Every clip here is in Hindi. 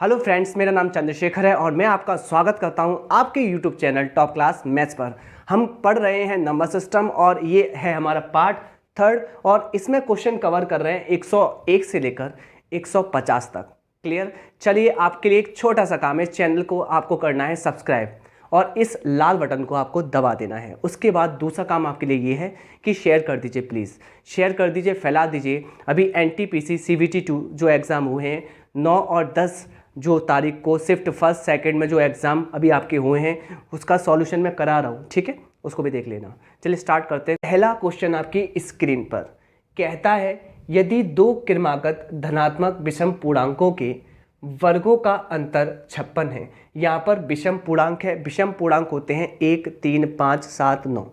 हेलो फ्रेंड्स, मेरा नाम चंद्रशेखर है और मैं आपका स्वागत करता हूं आपके YouTube channel top class maths पर। हम पढ़ रहे हैं नंबर सिस्टम और ये है हमारा पार्ट थर्ड और इसमें क्वेश्चन कवर कर रहे हैं 101 से लेकर 150 तक। क्लियर? चलिए, आपके लिए एक छोटा सा काम है, चैनल को आपको करना है सब्सक्राइब और इस लाल बटन को आपको दबा देना है। उसके बाद दूसरा काम आपके लिए ये है कि शेयर कर दीजिए, प्लीज़ शेयर कर दीजिए, फैला दीजिए। अभी एनटीपीसी CVT 2 जो एग्ज़ाम हुए हैं 9 और 10 जो तारीख को शिफ्ट फर्स्ट सेकंड में जो एग्ज़ाम अभी आपके हुए हैं उसका सॉल्यूशन मैं करा रहा हूँ, ठीक है? उसको भी देख लेना। चलिए स्टार्ट करते हैं। पहला क्वेश्चन आपकी स्क्रीन पर कहता है, यदि दो क्रमागत धनात्मक विषम पूर्णांकों के वर्गों का अंतर 56 है। यहाँ पर विषम पूर्णांक है, विषम पूर्णांक होते हैं 1, 3, 5, 7, 9,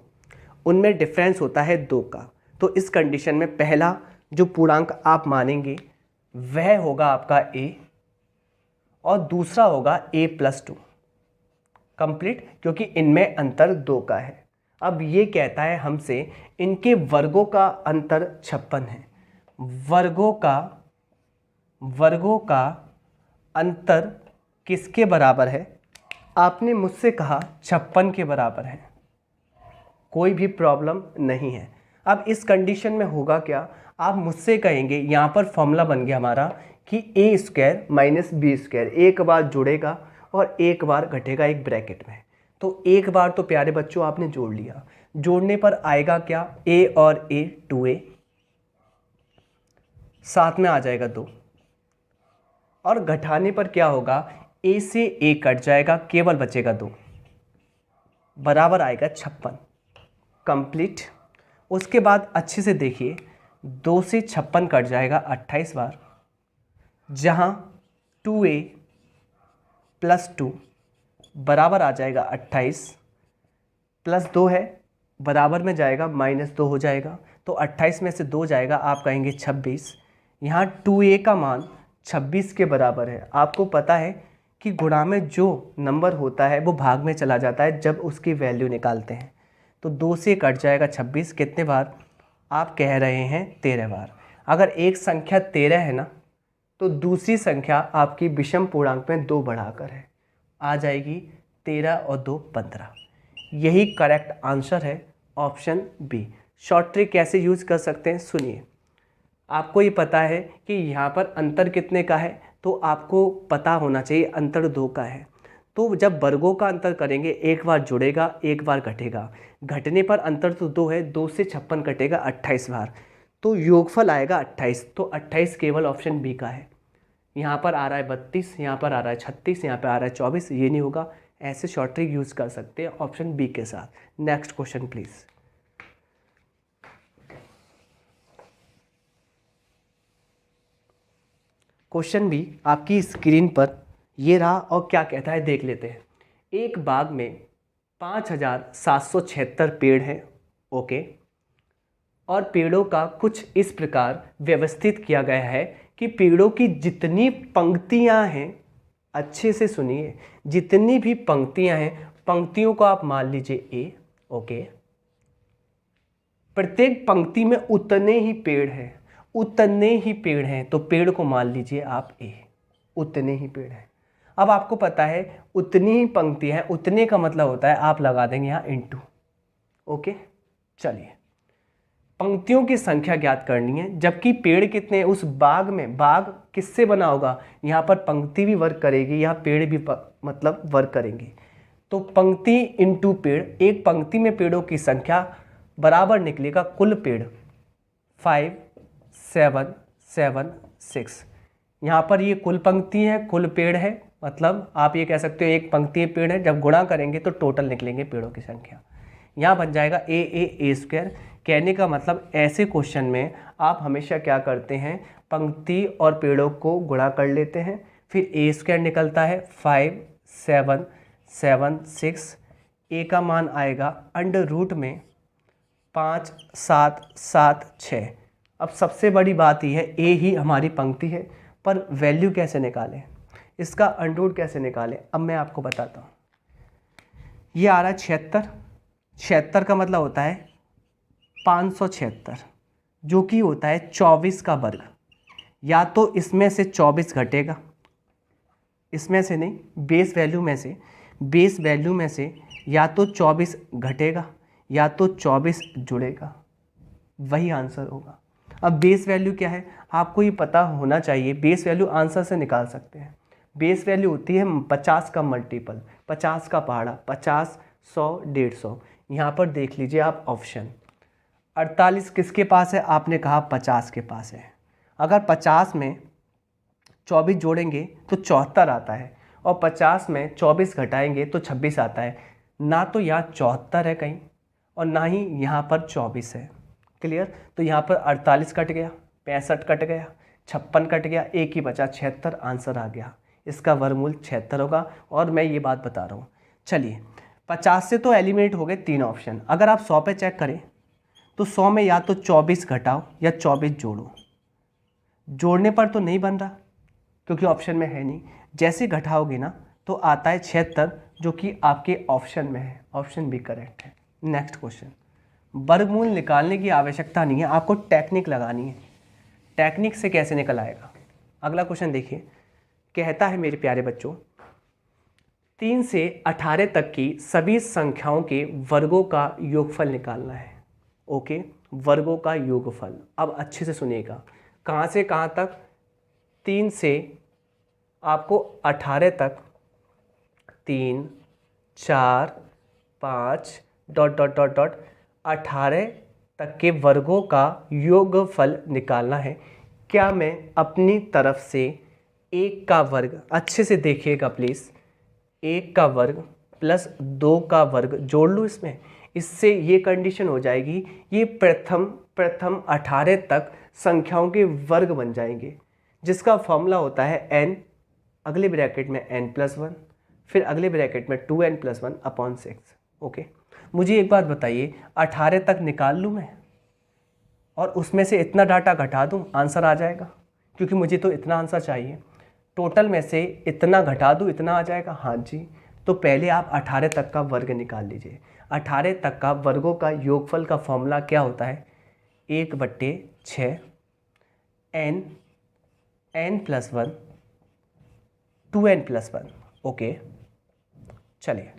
उनमें डिफरेंस होता है 2 का। तो इस कंडीशन में पहला जो पूर्णांक आप मानेंगे वह होगा आपका a और दूसरा होगा a+2 कंप्लीट, क्योंकि इनमें अंतर 2 का है। अब ये कहता है हमसे इनके वर्गों का अंतर 56 है। वर्गों का अंतर किसके बराबर है? आपने मुझसे कहा 56 के बराबर है, कोई भी प्रॉब्लम नहीं है। अब इस कंडीशन में होगा क्या, आप मुझसे कहेंगे, यहाँ पर फॉर्मूला बन गया हमारा कि a² - b², एक बार जुड़ेगा और एक बार घटेगा एक ब्रैकेट में। तो एक बार तो प्यारे बच्चों आपने जोड़ लिया, जोड़ने पर आएगा क्या, a और a 2a, साथ में आ जाएगा 2, और घटाने पर क्या होगा, a से a कट जाएगा, केवल बचेगा 2, बराबर आएगा 56 कंप्लीट। उसके बाद अच्छे से देखिए, 2 से 56 कट जाएगा 28 बार, जहाँ 2a + 2 बराबर आ जाएगा 28 + 2 है, बराबर में जाएगा -2 हो जाएगा। तो 28 में से 2 जाएगा, आप कहेंगे 26। यहाँ 2a का मान 26 के बराबर है। आपको पता है कि गुणा में जो नंबर होता है वो भाग में चला जाता है जब उसकी वैल्यू निकालते हैं। तो 2 से कट जाएगा 26, कितने बार? आप कह रहे हैं 13 बार। अगर एक संख्या 13 है ना, तो दूसरी संख्या आपकी विषम पूर्णांक में 2 बढ़ाकर है, आ जाएगी 13 और 2 15। यही करेक्ट आंसर है, ऑप्शन बी। शॉर्ट ट्रिक कैसे यूज कर सकते हैं सुनिए। आपको ये पता है कि यहाँ पर अंतर कितने का है, तो आपको पता होना चाहिए अंतर 2 का है। तो जब वर्गों का अंतर करेंगे, एक बार जुड़ेगा एक बार घटेगा, घटने पर अंतर तो 2 है, 2 से 56 कटेगा 28 बार, तो योगफल आएगा 28। तो 28 केवल ऑप्शन बी का है। यहाँ पर आ रहा है 32, यहाँ पर आ रहा है 36, यहाँ पर आ रहा है 24, ये नहीं होगा। ऐसे शॉर्ट ट्रिक यूज़ कर सकते हैं ऑप्शन बी के साथ। Next question please. क्वेश्चन भी आपकी स्क्रीन पर ये रहा और क्या कहता है देख लेते हैं। एक बाग में 5776 पेड़ हैं, ओके, और पेड़ों का कुछ इस प्रकार व्यवस्थित किया गया है कि पेड़ों की जितनी पंक्तियां हैं, अच्छे से सुनिए, जितनी भी पंक्तियां हैं, पंक्तियों को आप मान लीजिए ए, ओके। प्रत्येक पंक्ति में उतने ही पेड़ हैं, उतने ही पेड़ हैं, तो पेड़ को मान लीजिए आप ए, उतने ही पेड़ हैं। अब आपको पता है उतनी ही पंक्ति है, उतने का मतलब होता है आप लगा देंगे यहाँ इनटू, ओके। चलिए, पंक्तियों की संख्या ज्ञात करनी है, जबकि पेड़ कितने हैं उस बाग में। बाग किससे बना होगा, यहाँ पर पंक्ति भी वर्क करेगी, यहाँ पेड़ भी मतलब वर्क करेंगे। तो पंक्ति इनटू पेड़, एक पंक्ति में पेड़ों की संख्या बराबर निकलेगा कुल पेड़ 5, 7, 7, 6। यहाँ पर ये कुल पंक्ति है, कुल पेड़ है, मतलब आप ये कह सकते हो एक पंक्ति पेड़ है। जब गुणा करेंगे तो टोटल निकलेंगे पेड़ों की संख्या। यहाँ बन जाएगा a²। कहने का मतलब ऐसे क्वेश्चन में आप हमेशा क्या करते हैं, पंक्ति और पेड़ों को गुणा कर लेते हैं, फिर a² निकलता है 5, 7, 7, 6। a का मान आएगा अंडर रूट में 5, 7, 7, 6। अब सबसे बड़ी बात यह है, a ही हमारी पंक्ति है, पर वैल्यू कैसे निकालें, इसका अंडर रूट कैसे निकालें, अब मैं आपको बताता हूँ। ये आ रहा है 76, 76 का मतलब होता है 576, जो कि होता है 24 का वर्ग। या तो इसमें से 24 घटेगा इसमें से नहीं, बेस वैल्यू में से या तो 24 घटेगा या तो 24 जुड़ेगा, वही आंसर होगा। अब बेस वैल्यू क्या है आपको ये पता होना चाहिए। बेस वैल्यू आंसर से निकाल सकते हैं। बेस वैल्यू होती है 50 का मल्टीपल, 50 का पहाड़ा, 50, 100, 150। यहाँ पर देख लीजिए आप ऑप्शन 48 किसके पास है, आपने कहा 50 के पास है। अगर 50 में 24 जोड़ेंगे तो 74 आता है, और 50 में 24 घटाएंगे तो 26 आता है। ना तो यहाँ 74 है कहीं और ना ही यहाँ पर 24 है। क्लियर। तो यहाँ पर 48 कट गया, 65 कट गया, 56 कट गया, एक ही बचा 76। आंसर आ गया, इसका वर्गमूल 76 होगा। और मैं ये बात बता रहा हूँ। चलिए 50 से तो एलिमिनेट हो गए 3 ऑप्शन। अगर आप 100 पे चेक करें तो 100 में या तो 24 घटाओ या 24 जोड़ो। जोड़ने पर तो नहीं बन रहा क्योंकि ऑप्शन में है नहीं। जैसे घटाओगे ना तो आता है 76, जो कि आपके ऑप्शन में है। ऑप्शन भी करेक्ट है। Next question. वर्गमूल निकालने की आवश्यकता नहीं है, आपको टेक्निक लगानी है। टेक्निक से कैसे निकल आएगा। अगला क्वेश्चन देखिए, कहता है मेरे प्यारे बच्चों 3 से 18 तक की सभी संख्याओं के वर्गों का योगफल निकालना है। ओके, वर्गों का योगफल। अब अच्छे से सुनिएगा, कहाँ से कहाँ तक। 3 से आपको 18 तक, 3, 4, 5 डॉट डॉट डॉट डॉट 18 तक के वर्गों का योगफल निकालना है। क्या मैं अपनी तरफ से 1 का वर्ग, अच्छे से देखिएगा प्लीज़, 1 का वर्ग प्लस 2 का वर्ग जोड़ लूँ इसमें। इससे ये कंडीशन हो जाएगी, ये प्रथम 18 तक संख्याओं के वर्ग बन जाएंगे, जिसका फॉर्मूला होता है n, अगले ब्रैकेट में n+1, फिर अगले ब्रैकेट में 2n+1 अपॉन 6। ओके, मुझे एक बात बताइए, 18 तक निकाल लूँ मैं और उसमें से इतना डाटा घटा दूँ, आंसर आ जाएगा? क्योंकि मुझे तो इतना आंसर चाहिए। टोटल में से इतना घटा दूँ, इतना आ जाएगा? हाँ जी। तो पहले आप 18 तक का वर्ग निकाल लीजिए। 18 तक का वर्गों का योगफल का फॉर्मूला क्या होता है, 1/6 n+1 2n+1। ओके, चलिए,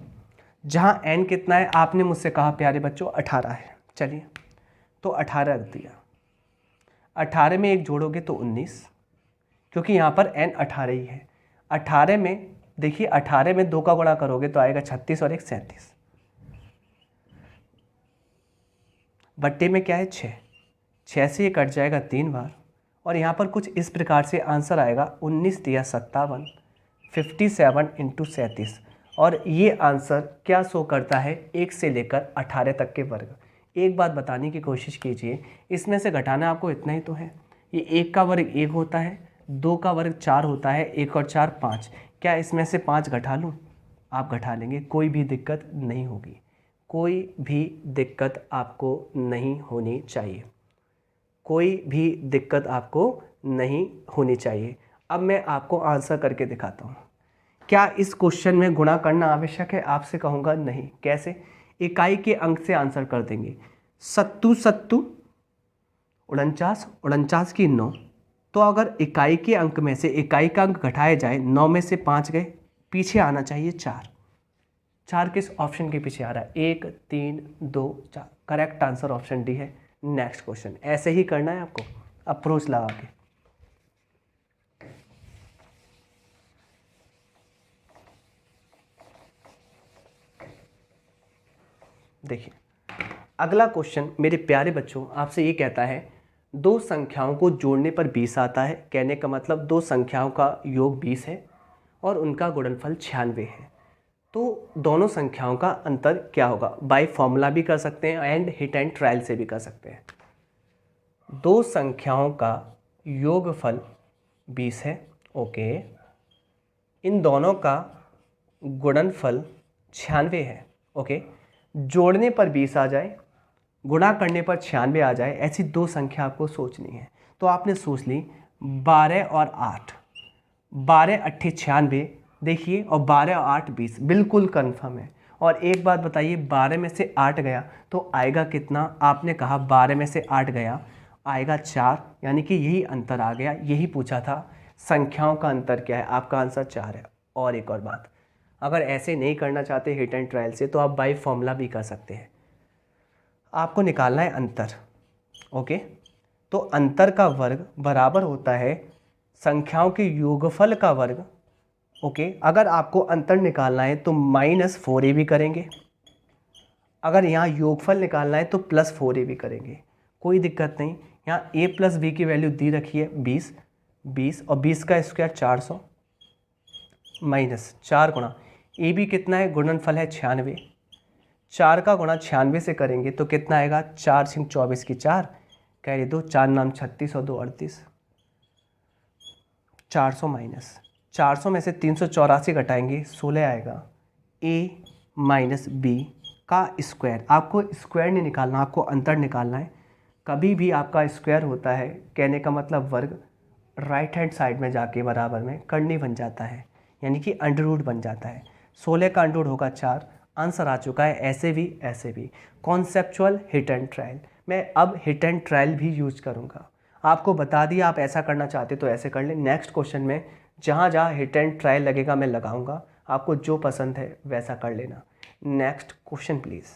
जहाँ n कितना है आपने मुझसे कहा प्यारे बच्चों 18 है। चलिए तो 18 रख दिया। 18 में 1 जोड़ोगे तो 19, क्योंकि यहाँ पर n 18 ही है। 18 में देखिए, 18 में 2 का गुणा करोगे तो आएगा 36 और 1 37। बट्टे में क्या है 6, 6 से ये कट जाएगा 3 बार। और यहाँ पर कुछ इस प्रकार से आंसर आएगा 19 दिया 57, 57 × 37। और ये आंसर क्या शो करता है, 1 से लेकर 18 तक के वर्ग। एक बात बताने की कोशिश कीजिए, इसमें से घटाना आपको इतना ही तो है। ये 1 का वर्ग 1 होता है, 2 का वर्ग 4 होता है, 1 और 4 5। क्या इसमें से 5 घटा लूँ? आप घटा लेंगे, कोई भी दिक्कत नहीं होगी। कोई भी दिक्कत आपको नहीं होनी चाहिए, कोई भी दिक्कत आपको नहीं होनी चाहिए। अब मैं आपको आंसर करके दिखाता हूँ। क्या इस क्वेश्चन में गुणा करना आवश्यक है? आपसे कहूँगा नहीं। कैसे? इकाई के अंक से आंसर कर देंगे। 7 49, 49 की 9। तो अगर इकाई के अंक में से इकाई का अंक घटाया जाए, 9 में से 5 गए, पीछे आना चाहिए 4। 4 किस ऑप्शन के पीछे आ रहा है? 1, 3, 2, 4। करेक्ट आंसर ऑप्शन डी है। Next question. ऐसे ही करना है आपको, अप्रोच लगा के। देखिए अगला क्वेश्चन मेरे प्यारे बच्चों आपसे ये कहता है, 2 संख्याओं को जोड़ने पर 20 आता है। कहने का मतलब 2 संख्याओं का योग 20 है और उनका गुणनफल 96 है। तो दोनों संख्याओं का अंतर क्या होगा? बाय फॉर्मूला भी कर सकते हैं एंड हिट एंड ट्रायल से भी कर सकते हैं। 2 संख्याओं का योगफल 20 है। ओके, इन दोनों का गुणनफल 96 है। ओके, जोड़ने पर 20 आ जाए, गुणा करने पर 96 आ जाए, ऐसी 2 संख्या आपको सोचनी है। तो आपने सोच ली 12 और 8, 12 8 96 देखिए, और 12 और 8 20, बिल्कुल कन्फर्म है। और एक बात बताइए, 12 में से 8 गया तो आएगा कितना? आपने कहा 12 में से 8 गया, आएगा 4, यानी कि यही अंतर आ गया। यही पूछा था, संख्याओं का अंतर क्या है? आपका आंसर 4 है। और एक और बात, अगर ऐसे नहीं करना चाहते हिट एंड ट्रायल से तो आप बाय फॉर्मूला भी कर सकते हैं। आपको निकालना है अंतर, ओके। तो अंतर का वर्ग बराबर होता है संख्याओं के योगफल का वर्ग, ओके। अगर आपको अंतर निकालना है तो -4a भी करेंगे, अगर यहाँ योगफल निकालना है तो +4a भी करेंगे, कोई दिक्कत नहीं। यहाँ a + b की वैल्यू दी रखी है 20 और 20 का स्क्वायर 400 -4 गुणा ए बी कितना है, गुणनफल है 96, 4 का गुणा 96 से करेंगे तो कितना आएगा, 4 × 24 की 4, कैरी 2, 4 नाम 36 और 2 38, 400 माइनस 400 में से 384 घटाएंगे 16 आएगा, a - b का स्क्वायर। आपको स्क्वायर नहीं निकालना, आपको अंतर निकालना है। कभी भी आपका स्क्वायर होता है, कहने का मतलब वर्ग, राइट हैंड साइड में जाके बराबर में करनी बन जाता है, यानी कि अंडर बन जाता है। 16 का अंडर होगा 4, आंसर आ चुका है। ऐसे भी कॉन्सेप्चुअल हिट एंड ट्रायल। मैं अब हिट एंड ट्रायल भी यूज करूँगा, आपको बता दिया। आप ऐसा करना चाहते तो ऐसे कर लें। नेक्स्ट क्वेश्चन में जहाँ जहाँ हिट एंड ट्रायल लगेगा मैं लगाऊंगा, आपको जो पसंद है वैसा कर लेना। Next question please.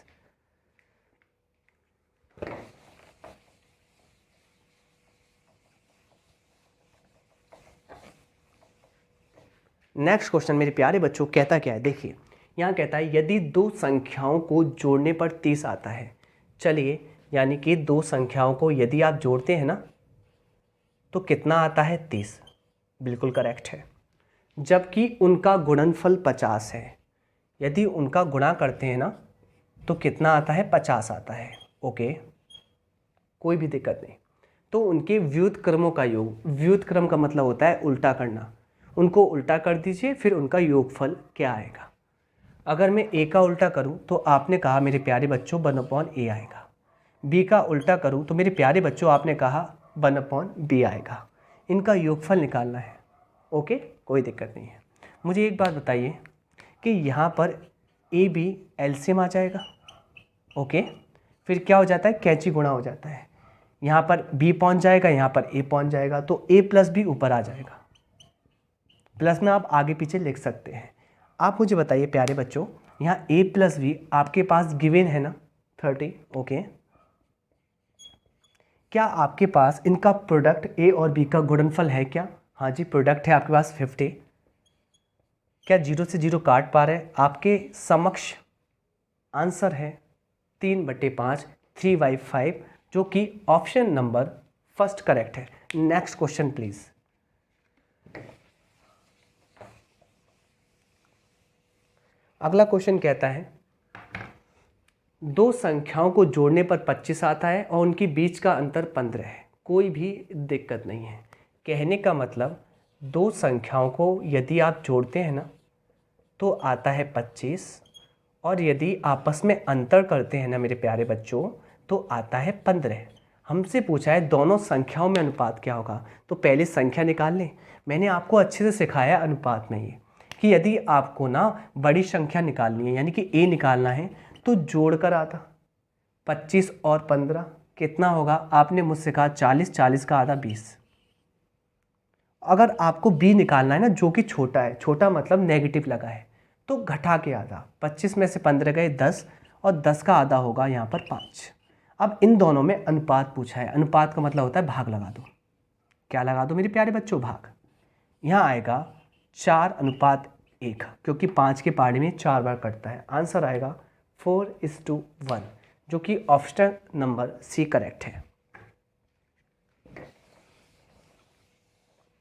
Next question मेरे प्यारे बच्चों कहता क्या है, देखिए यहाँ कहता है यदि दो संख्याओं को जोड़ने पर 30 आता है। चलिए, यानी कि दो संख्याओं को यदि आप जोड़ते हैं ना तो कितना आता है, 30। बिल्कुल करेक्ट है। जबकि उनका गुणनफल 50 है। यदि उनका गुणा करते हैं ना तो कितना आता है, 50 आता है, ओके, कोई भी दिक्कत नहीं। तो उनके व्युत्क्रमों का योग, व्युत्क्रम का मतलब होता है उल्टा करना, उनको उल्टा कर दीजिए, फिर उनका योगफल क्या आएगा। अगर मैं a का उल्टा करूं तो आपने कहा मेरे प्यारे बच्चों 1/a आएगा। b का उल्टा करूं तो मेरे प्यारे बच्चों आपने कहा 1/b आएगा। इनका योगफल निकालना है, ओके, कोई दिक्कत नहीं है। मुझे एक बात बताइए कि यहाँ पर a b एलसीएम आ जाएगा, ओके, फिर क्या हो जाता है, कैंची गुणा हो जाता है। यहाँ पर b पहुँच जाएगा, यहाँ पर a पहुँच जाएगा, तो a + b ऊपर आ जाएगा। प्लस में आप आगे पीछे लिख सकते हैं। आप मुझे बताइए प्यारे बच्चों, यहाँ a + b आपके पास गिवन है ना 30, ओके। क्या आपके पास इनका प्रोडक्ट a और b का गुणनफल है क्या? हाँ जी, प्रोडक्ट है आपके पास 50। क्या 0 से 0 काट पा रहे हैं? आपके समक्ष आंसर है 3/5, 3/5, जो कि ऑप्शन नंबर फर्स्ट करेक्ट है। Next question please. अगला क्वेश्चन कहता है दो संख्याओं को जोड़ने पर 25 आता है और उनके बीच का अंतर 15 है। कोई भी दिक्कत नहीं है। कहने का मतलब दो संख्याओं को यदि आप जोड़ते हैं ना तो आता है 25, और यदि आपस में अंतर करते हैं ना मेरे प्यारे बच्चों तो आता है 15। हमसे पूछा है दोनों संख्याओं में अनुपात क्या होगा, तो पहले संख्या निकाल लें। मैंने आपको अच्छे से सिखाया अनुपात में ये कि यदि आपको ना बड़ी संख्या निकालनी है, यानी कि a निकालना है, तो जोड़कर आता 25 और 15 कितना होगा। आपने मुझसे कहा 40, 40 का आधा 20। अगर आपको b निकालना है ना, जो कि छोटा है, छोटा मतलब नेगेटिव लगा है, तो घटा के आधा, 25 में से 15 गए 10, और 10 का आधा होगा यहाँ पर 5। अब इन दोनों में अनुपात पूछा है। अनुपात का मतलब होता है भाग लगा दो। क्या लगा दो मेरे प्यारे बच्चों, भाग। यहाँ आएगा 4:1, क्योंकि 5 के पहाड़ी में 4 बार कटता है। आंसर आएगा 4:1, जो कि ऑप्शन नंबर सी करेक्ट है।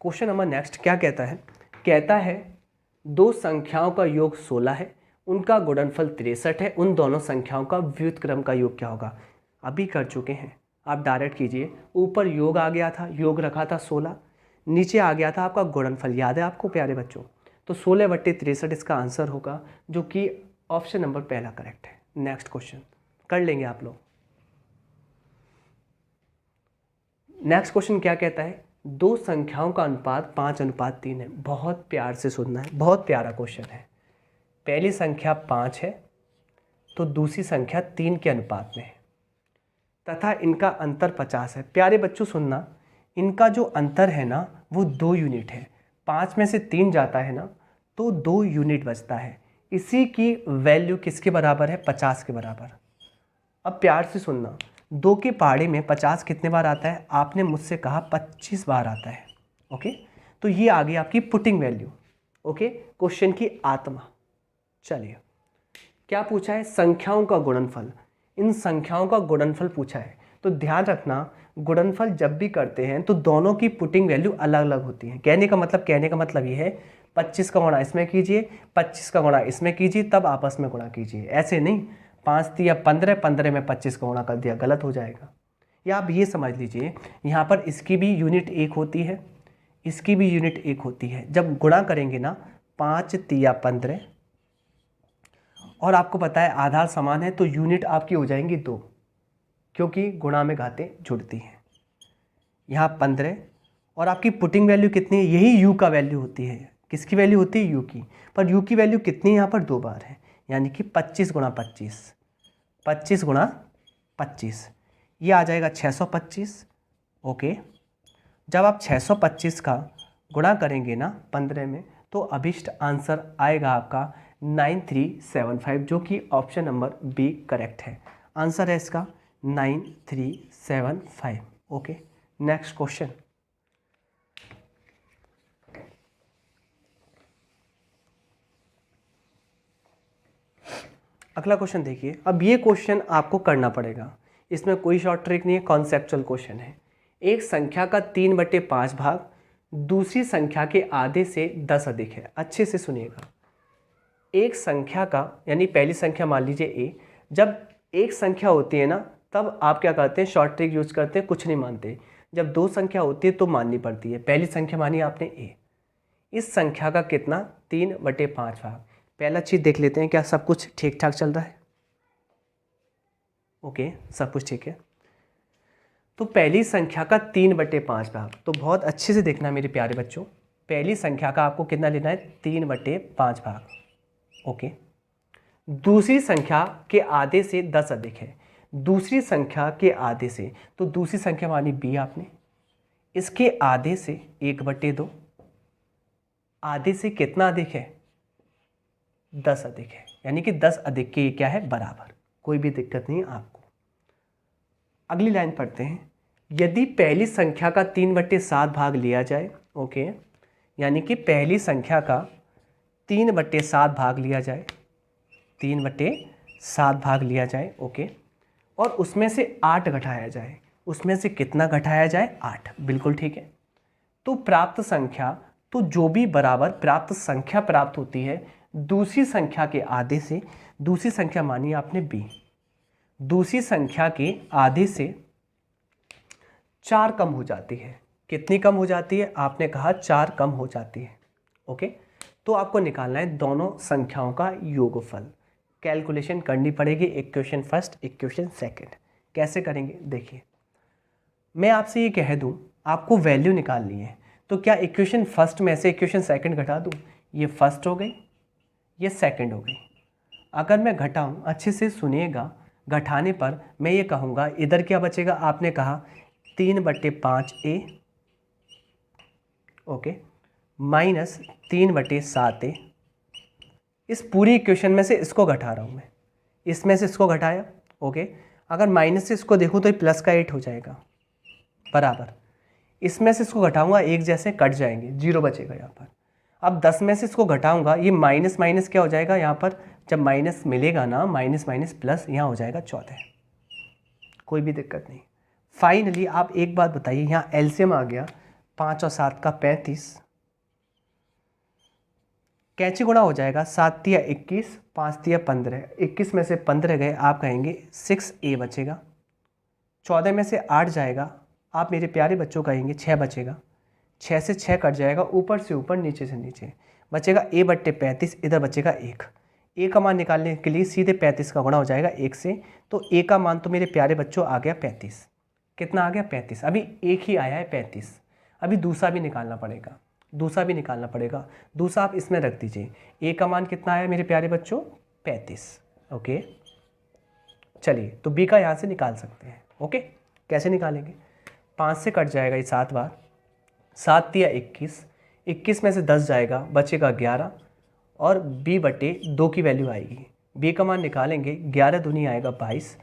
क्वेश्चन नंबर नेक्स्ट क्या कहता है, कहता है दो संख्याओं का योग 16 है, उनका गुणनफल 63 है, उन दोनों संख्याओं का व्युत्क्रम का योग क्या होगा। अभी कर चुके हैं, आप डायरेक्ट कीजिए। ऊपर योग आ गया था, योग रखा था 16, नीचे आ गया था आपका गुणनफल, याद है आपको प्यारे बच्चों, तो 16/63 इसका आंसर होगा, जो कि ऑप्शन नंबर पहला करेक्ट है। नेक्स्ट क्वेश्चन कर लेंगे आप लोग। नेक्स्ट क्वेश्चन क्या कहता है, दो संख्याओं का अनुपात 5:3 है। बहुत प्यार से सुनना है, बहुत प्यारा क्वेश्चन है। पहली संख्या 5 है तो दूसरी संख्या 3 के अनुपात में है, तथा इनका अंतर 50 है। प्यारे बच्चों सुनना, इनका जो अंतर है ना वो 2 यूनिट है। 5 में से 3 जाता है ना तो 2 यूनिट बचता है। इसी की वैल्यू किसके बराबर है? 50 के बराबर। अब प्यार से सुनना, 2 के पहाड़े में 50 कितने बार आता है? आपने मुझसे कहा 25 बार आता है। ओके, तो ये आ गई आपकी पुटिंग वैल्यू। ओके, क्वेश्चन की आत्मा। चलिए, क्या पूछा है? संख्याओं का गुणनफल। इन संख्याओं का गुणनफल पूछा है, तो ध्यान रखना गुणनफल जब भी करते हैं तो दोनों की पुटिंग वैल्यू अलग अलग होती है। कहने का मतलब ये है 25 का गुणा इसमें कीजिए, 25 का गुणा इसमें कीजिए, तब आपस में गुणा कीजिए। ऐसे नहीं 5 तिया 15, 15 में 25 का गुणा कर दिया, गलत हो जाएगा। या आप ये समझ लीजिए यहाँ पर इसकी भी यूनिट 1 होती है, इसकी भी यूनिट 1 होती है। जब गुणा करेंगे ना 5 तिया 15, और आपको पता है आधार समान है तो यूनिट आपकी हो जाएंगी 2, क्योंकि गुणा में घातें जुड़ती हैं। यहाँ 15 और आपकी पुटिंग वैल्यू कितनी है? यही यू का वैल्यू होती है। किसकी वैल्यू होती है? यू की। पर यू की वैल्यू कितनी है? यहाँ पर 2 बार है, यानी कि 25 गुणा 25, 25 गुणा 25, ये आ जाएगा 625। ओके, जब आप 625 का गुणा करेंगे ना 15 में, तो अभिष्ट आंसर आएगा आपका 9375, जो कि ऑप्शन नंबर बी करेक्ट है। आंसर है इसका 9375। Okay, next question. अगला क्वेश्चन देखिए। अब ये क्वेश्चन आपको करना पड़ेगा, इसमें कोई शॉर्ट ट्रिक नहीं है, कॉन्सेप्चुअल क्वेश्चन है। एक संख्या का 3/5 भाग दूसरी संख्या के आधे से 10 अधिक है। अच्छे से सुनिएगा, एक संख्या का, यानी पहली संख्या मान लीजिए ए, जब एक संख्या होती है ना तब आप क्या करते हैं? शॉर्ट ट्रिक यूज करते हैं, कुछ नहीं मानते। जब 2 संख्या होती है तो माननी पड़ती है। पहली संख्या मानी आपने ए, इस संख्या का कितना? 3/5 भाग। पहला चीज देख लेते हैं, क्या सब कुछ ठीक ठाक चल रहा है? ओके, सब कुछ ठीक है। तो पहली संख्या का 3/5 भाग, तो बहुत अच्छे से देखना मेरे प्यारे बच्चों, पहली संख्या का आपको कितना लेना है? 3/5 भाग। ओके, दूसरी संख्या के आधे से 10 अधिक है। दूसरी संख्या के आधे से, तो दूसरी संख्या मानी बी आपने, इसके आधे से 1/2, आधे से कितना अधिक है? 10 अधिक है, यानी कि 10 अधिक के क्या है? बराबर। कोई भी दिक्कत नहीं है आपको। अगली लाइन पढ़ते हैं। यदि पहली संख्या का 3/7 भाग लिया जाए, ओके, यानी कि पहली संख्या का 3/7 भाग लिया जाए, 3/7 भाग लिया जाए, ओके, और उसमें से 8 घटाया जाए। उसमें से कितना घटाया जाए? 8। बिल्कुल ठीक है। तो प्राप्त संख्या, तो जो भी बराबर प्राप्त संख्या प्राप्त होती है दूसरी संख्या के आधे से, दूसरी संख्या मानी आपने बी, दूसरी संख्या के आधे से 4 कम हो जाती है। कितनी कम हो जाती है? आपने कहा 4 कम हो जाती है। ओके, तो आपको निकालना है दोनों संख्याओं का योगफल। कैलकुलेशन करनी पड़ेगी, इक्वेशन फर्स्ट, इक्वेशन सेकंड। कैसे करेंगे देखिए, मैं आपसे ये कह दूं आपको वैल्यू निकालनी है, तो क्या इक्वेशन फर्स्ट में से इक्वेशन सेकंड घटा दूं? ये फर्स्ट हो गई, ये सेकंड हो गई। अगर मैं घटाऊं, अच्छे से सुनिएगा, घटाने पर मैं ये कहूँगा इधर क्या बचेगा? आपने कहा 3/5a, ओके, माइनस 3/7a। इस पूरी इक्वेशन में से इसको घटा रहा हूँ मैं, इसमें से इसको घटाया, ओके। अगर माइनस से इसको देखूँ तो ये प्लस का 8 हो जाएगा, बराबर। इसमें से इसको घटाऊंगा, एक जैसे कट जाएंगे, 0 बचेगा यहाँ पर। अब 10 में से इसको घटाऊंगा, ये माइनस माइनस क्या हो जाएगा यहाँ पर? जब माइनस मिलेगा ना, माइनस माइनस प्लस, यहाँ हो जाएगा 14। कोई भी दिक्कत नहीं। फाइनली आप एक बात बताइए, यहाँ एलसीएम आ गया 5 और 7 का 35, कैंची गुणा हो जाएगा 7 तिया 21, 5 तिया 15, 21 में से 15 गए, आप कहेंगे 6a बचेगा। 14 में से 8 जाएगा, आप मेरे प्यारे बच्चों कहेंगे 6 बचेगा। 6 से 6 कट जाएगा, ऊपर से ऊपर नीचे से नीचे बचेगा a/35, इधर बचेगा 1। a का मान निकालने के लिए सीधे 35 का गुणा हो जाएगा 1 से, तो a का मान तो मेरे प्यारे बच्चों आ गया 35। कितना आ गया? 35। अभी एक ही आया है 35, अभी दूसरा भी निकालना पड़ेगा, दूसरा भी निकालना पड़ेगा। दूसरा आप इसमें रख दीजिए, a का मान कितना आया मेरे प्यारे बच्चों? 35। ओके, चलिए, तो b का यहाँ से निकाल सकते हैं। ओके, कैसे निकालेंगे? 5 से कट जाएगा ये 7 बार, 7 तिया 21, 21 में से 10 जाएगा, बचेगा 11, और b/2 की वैल्यू आएगी। b का मान निकालेंगे, 11 दूनी आएगा 22।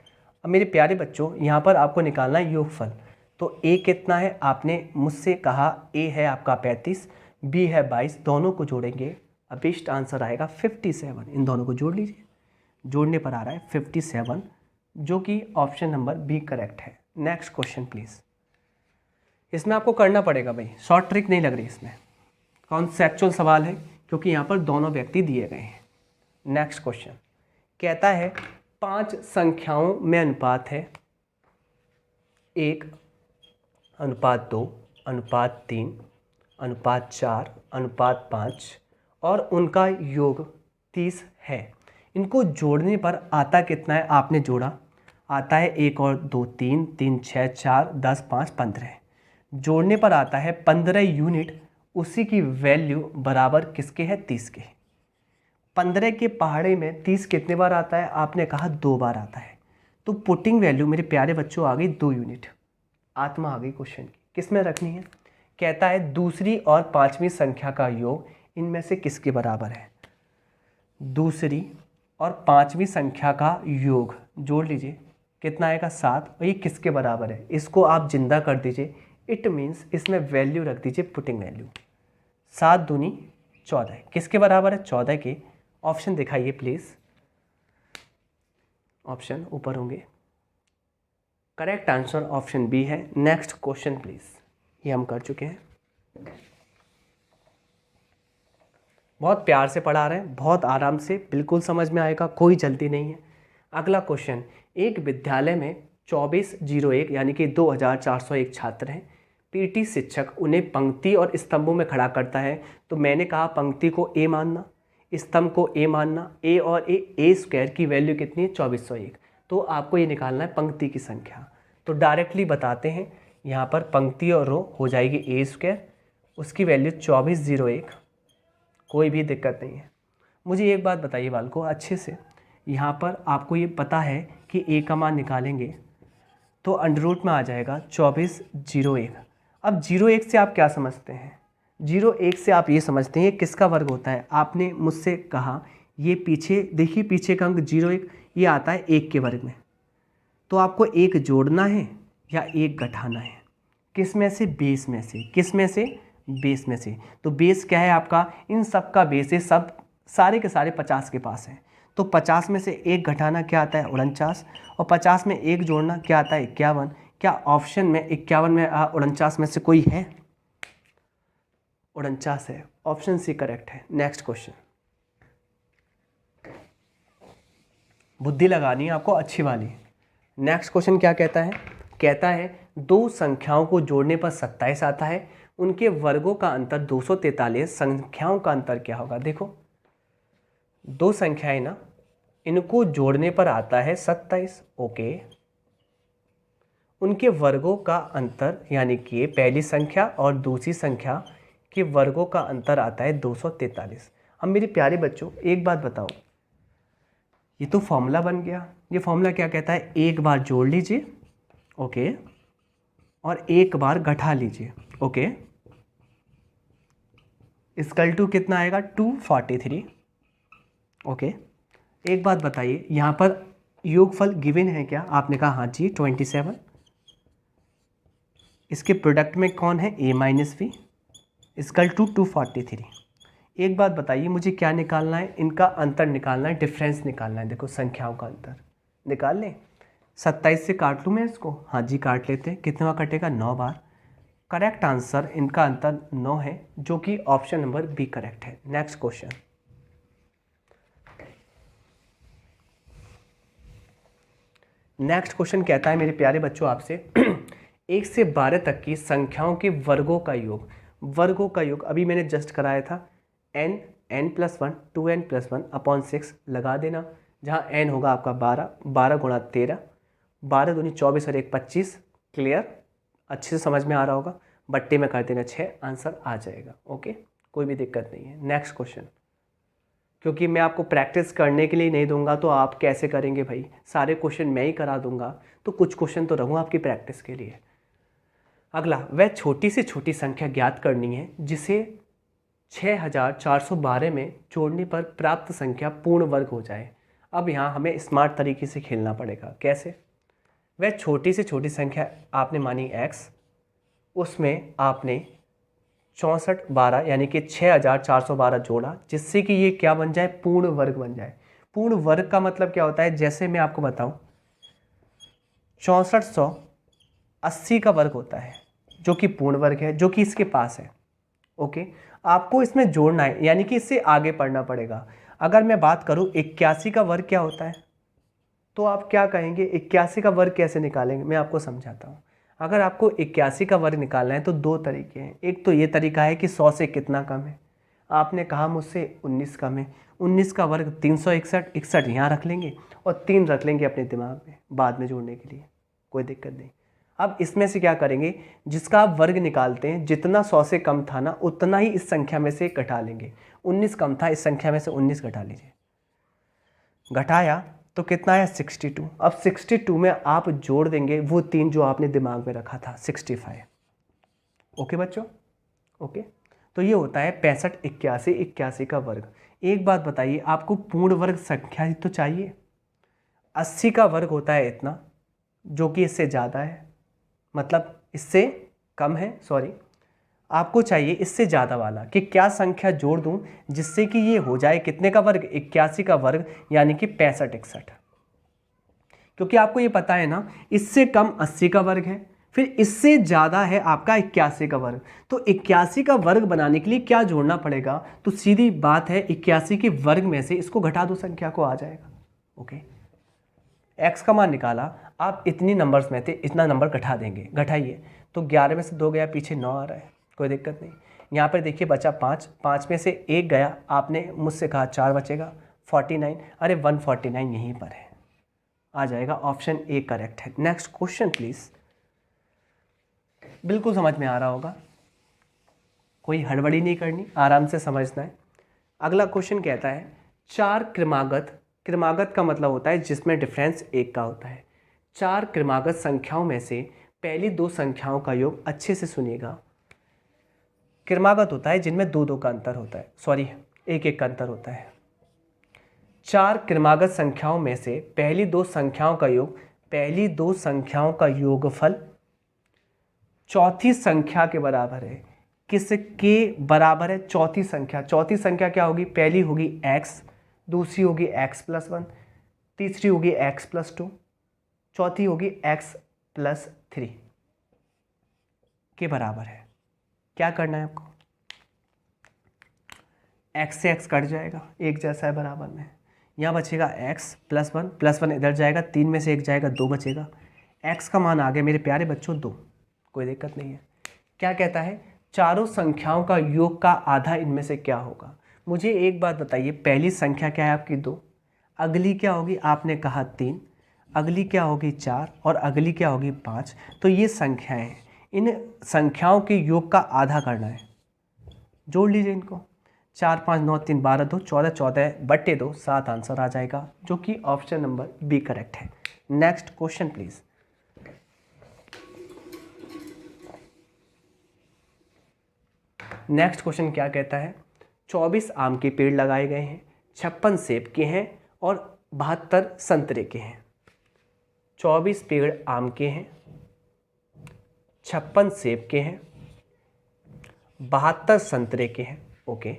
अब मेरे प्यारे बच्चों यहाँ पर आपको निकालना है योगफल। तो a कितना है, आपने मुझसे कहा a है आपका 35, b है 22, दोनों को जोड़ेंगे, अभिष्ट आंसर आएगा 57। इन दोनों को जोड़ लीजिए, जोड़ने पर आ रहा है 57, जो कि ऑप्शन नंबर बी करेक्ट है। Next question please. इसमें आपको करना पड़ेगा भाई, शॉर्ट ट्रिक नहीं लग रही इसमें, कॉन्सेप्चुअल सवाल है क्योंकि यहाँ पर दोनों व्यक्ति दिए गए हैं। नेक्स्ट क्वेश्चन कहता है 5 संख्याओं में अनुपात है 1:2, 3:4, 5:5 और उनका योग 30 है। इनको जोड़ने पर आता कितना है, आपने जोड़ा, आता है 1 और 2 3, 3 6 4 10 5 15। जोड़ने पर आता है 15 यूनिट, उसी की वैल्यू बराबर किसके है, 30 के। 15 के पहाड़े में 30 कितने बार आता है, आपने कहा 2 बार आता है। तो पुटिंग वैल्यू मेरे प्यारे बच्चों आ गई 2 यूनिट। आत्मा आ गई क्वेश्चन की, किस में रखनी है। कहता है दूसरी और पांचवी संख्या का योग इनमें से किसके बराबर है। दूसरी और पांचवी संख्या का योग जोड़ लीजिए, कितना आएगा 7, और ये किसके बराबर है, इसको आप जिंदा कर दीजिए। इट मीन्स इसमें वैल्यू रख दीजिए, पुटिंग वैल्यू 7 दूनी 14, किसके बराबर है, 14 के। ऑप्शन दिखाइए प्लीज़, ऑप्शन ऊपर होंगे। करेक्ट आंसर ऑप्शन बी है। नेक्स्ट क्वेश्चन प्लीज़, ये हम कर चुके हैं। बहुत प्यार से पढ़ा रहे हैं, बहुत आराम से, बिल्कुल समझ में आएगा, कोई जल्दी नहीं है। अगला क्वेश्चन, एक विद्यालय में 2401 यानी कि 2401 छात्र हैं। पीटी शिक्षक उन्हें पंक्ति और स्तंभों में खड़ा करता है। तो मैंने कहा पंक्ति को ए मानना, स्तंभ को ए मानना। ए और ए स्क्वायर की वैल्यू कितनी है, 2401। तो आपको ये निकालना है पंक्ति की संख्या। तो डायरेक्टली बताते हैं, यहाँ पर पंक्ति और रो हो जाएगी ए स्क्वायर, उसकी वैल्यू 2401, कोई भी दिक्कत नहीं है। मुझे एक बात बताइए बालको अच्छे से, यहाँ पर आपको ये पता है कि ए का मान निकालेंगे तो अंडर रूट में आ जाएगा 2401। अब 01 से आप क्या समझते हैं, 01 से आप ये समझते हैं किसका वर्ग होता है। आपने मुझसे कहा ये पीछे देखिए, पीछे का अंक 01, ये आता है 1 के वर्ग में। तो आपको एक जोड़ना है या एक घटाना है, किस में से, बेस में से। किस में से, बेस में से। तो बेस क्या है आपका, इन सब का बेस है, सब सारे के सारे 50 के पास है। तो 50 में से एक घटाना क्या आता है, 49, और 50 में एक जोड़ना क्या आता है, 51। क्या ऑप्शन में 51 में 49 में से कोई है, 49 है, ऑप्शन सी करेक्ट है। नेक्स्ट क्वेश्चन, बुद्धि लगानी है आपको अच्छी वाली। नेक्स्ट क्वेश्चन क्या कहता है, कहता है दो संख्याओं को जोड़ने पर 27 आता है, उनके वर्गों का अंतर 243, संख्याओं का अंतर क्या होगा। देखो दो संख्याएं ना, इनको जोड़ने पर आता है 27, ओके। उनके वर्गों का अंतर यानी कि पहली संख्या और दूसरी संख्या के वर्गों का अंतर आता है 243। अब मेरे प्यारे बच्चों एक बात बताओ, ये तो फॉर्मूला बन गया। ये फॉर्मूला क्या कहता है, एक बार जोड़ लीजिए, ओके, और एक बार घटा लीजिए, ओके। इक्वल टू कितना आएगा, 243, ओके। एक बात बताइए, यहाँ पर योगफल गिवन है क्या, आपने कहा हाँ जी 27। इसके प्रोडक्ट में कौन है, a minus B, equal to 243। एक बात बताइए मुझे क्या निकालना है, इनका अंतर निकालना है, डिफरेंस निकालना है। देखो संख्याओं का अंतर निकाल लें, 27 से काट लूँ मैं इसको, हाँ जी काट लेते हैं। कितना कटेगा, 9 बार। करेक्ट आंसर इनका अंतर 9 है, जो कि ऑप्शन नंबर बी करेक्ट है। नेक्स्ट क्वेश्चन, नेक्स्ट क्वेश्चन कहता है मेरे प्यारे बच्चों आपसे 1 से 12 तक की संख्याओं के वर्गों का योग। वर्गों का योग अभी मैंने जस्ट कराया था, n+1 2n+1 अपॉन 6 लगा देना, जहाँ n होगा आपका 12, 12 गुणा 13, 12 दूनी 24 और 1 25। क्लियर, अच्छे से समझ में आ रहा होगा। बट्टे में कर देना 6, आंसर आ जाएगा, ओके, कोई भी दिक्कत नहीं है। नेक्स्ट क्वेश्चन, क्योंकि मैं आपको प्रैक्टिस करने के लिए नहीं दूंगा तो आप कैसे करेंगे भाई, सारे क्वेश्चन मैं ही करा दूंगा, तो कुछ क्वेश्चन तो रहूँ आपकी प्रैक्टिस के लिए। अगला, वह छोटी से छोटी संख्या ज्ञात करनी है जिसे 6412 में जोड़ने पर प्राप्त संख्या पूर्ण वर्ग हो जाए। अब यहाँ हमें स्मार्ट तरीके से खेलना पड़ेगा। कैसे? वह छोटी से छोटी संख्या आपने मानी x, उसमें आपने 6412 यानी कि 6412 जोड़ा, जिससे कि ये क्या बन जाए? पूर्ण वर्ग बन जाए। पूर्ण वर्ग का मतलब क्या होता है? जैसे मैं आपको बताऊं, 6480 का वर्ग होता है, जो कि पूर्ण वर्ग है, जो कि इसके पास है। ओके, आपको इसमें जोड़ना है, यानी कि इससे आगे पढ़ना पड़ेगा। अगर मैं बात करूं 81 का वर्ग क्या होता है, तो आप क्या कहेंगे? 81 का वर्ग कैसे निकालेंगे? मैं आपको समझाता हूँ। अगर आपको 81 का वर्ग निकालना है तो दो तरीके हैं। एक तो ये तरीका है कि 100 से कितना कम है। आपने कहा मुझसे 19 कम है, 19 का वर्ग 361, 61 यहाँ रख लेंगे और 3 रख लेंगे अपने दिमाग में बाद में जोड़ने के लिए, कोई दिक्कत नहीं। अब इसमें से क्या करेंगे? जिसका आप वर्ग निकालते हैं, जितना 100 से कम था ना, उतना ही इस संख्या में से घटा लेंगे। 19 कम था, इस संख्या में से 19 घटा लीजिए। घटाया तो कितना आया? 62। अब 62 में आप जोड़ देंगे वो 3 जो आपने दिमाग में रखा था, 65। ओके बच्चों? ओके, तो ये होता है 65, 81, 81 का वर्ग। एक बात बताइए, आपको पूर्ण वर्ग संख्या ही तो चाहिए। 80 का वर्ग होता है इतना, जो कि इससे ज़्यादा है, मतलब इससे कम है, सॉरी। आपको चाहिए इससे ज़्यादा वाला, कि क्या संख्या जोड़ दूं जिससे कि ये हो जाए कितने का वर्ग? 81 का वर्ग, यानी कि 65, 61। क्योंकि आपको ये पता है ना, इससे कम 80 का वर्ग है, फिर इससे ज़्यादा है आपका 81 का वर्ग। तो 81 का वर्ग बनाने के लिए क्या जोड़ना पड़ेगा? तो सीधी बात है, 81 के वर्ग में से इसको घटा दो, संख्या को आ जाएगा। ओके, x का मान निकाला, आप इतनी नंबर्स में थे, इतना नंबर घटा देंगे। घटाइए तो 11 में से 2 गया, पीछे 9 आ रहा है, कोई दिक्कत नहीं। यहाँ पर देखिए बचा 5, 5 में से 1 गया, आपने मुझसे कहा 4 बचेगा, 49। अरे 149 यहीं पर है, आ जाएगा। ऑप्शन ए करेक्ट है। Next question please. बिल्कुल समझ में आ रहा होगा, कोई हड़बड़ी नहीं करनी, आराम से समझना है। अगला क्वेश्चन कहता है 4 क्रमागत, क्रमागत का मतलब होता है जिसमें डिफरेंस 1 का होता है। 4 क्रमागत संख्याओं में से पहली 2 संख्याओं का योग, अच्छे से सुनिएगा। क्रमागत होता है जिनमें 2-2 का अंतर होता है, सॉरी 1-1 का अंतर होता है। 4 क्रमागत संख्याओं में से पहली 2 संख्याओं का योग, पहली 2 संख्याओं का योगफल चौथी संख्या के बराबर है। किसके बराबर है? चौथी संख्या। चौथी संख्या क्या होगी? पहली होगी x, दूसरी होगी x+1, तीसरी होगी x+2, चौथी होगी x+3 के बराबर है। क्या करना है आपको? x से x कट जाएगा, एक जैसा है बराबर में। यहाँ बचेगा x+1, +1 इधर जाएगा, 3 में से 1 जाएगा, 2 बचेगा। x का मान आ गया मेरे प्यारे बच्चों 2, कोई दिक्कत नहीं है। क्या कहता है? चारों संख्याओं का योग का आधा इनमें से क्या होगा? मुझे एक बात बताइए, पहली संख्या क्या है आपकी? 2, अगली क्या होगी? आपने कहा 3, अगली क्या होगी? 4, और अगली क्या होगी? 5। तो ये संख्याएं हैं, इन संख्याओं के योग का आधा करना है। जोड़ लीजिए इनको, 4, 5, 9, 3, 12, 2, 14, 14/2, 7 आंसर आ जाएगा, जो कि ऑप्शन नंबर बी करेक्ट है। Next question please. Next question क्या कहता है? 24 आम के पेड़ लगाए गए हैं, 56 सेब के हैं और 72 संतरे के हैं। 24 पेड़ आम के हैं, 56 सेब के हैं, 72 संतरे के हैं। ओके,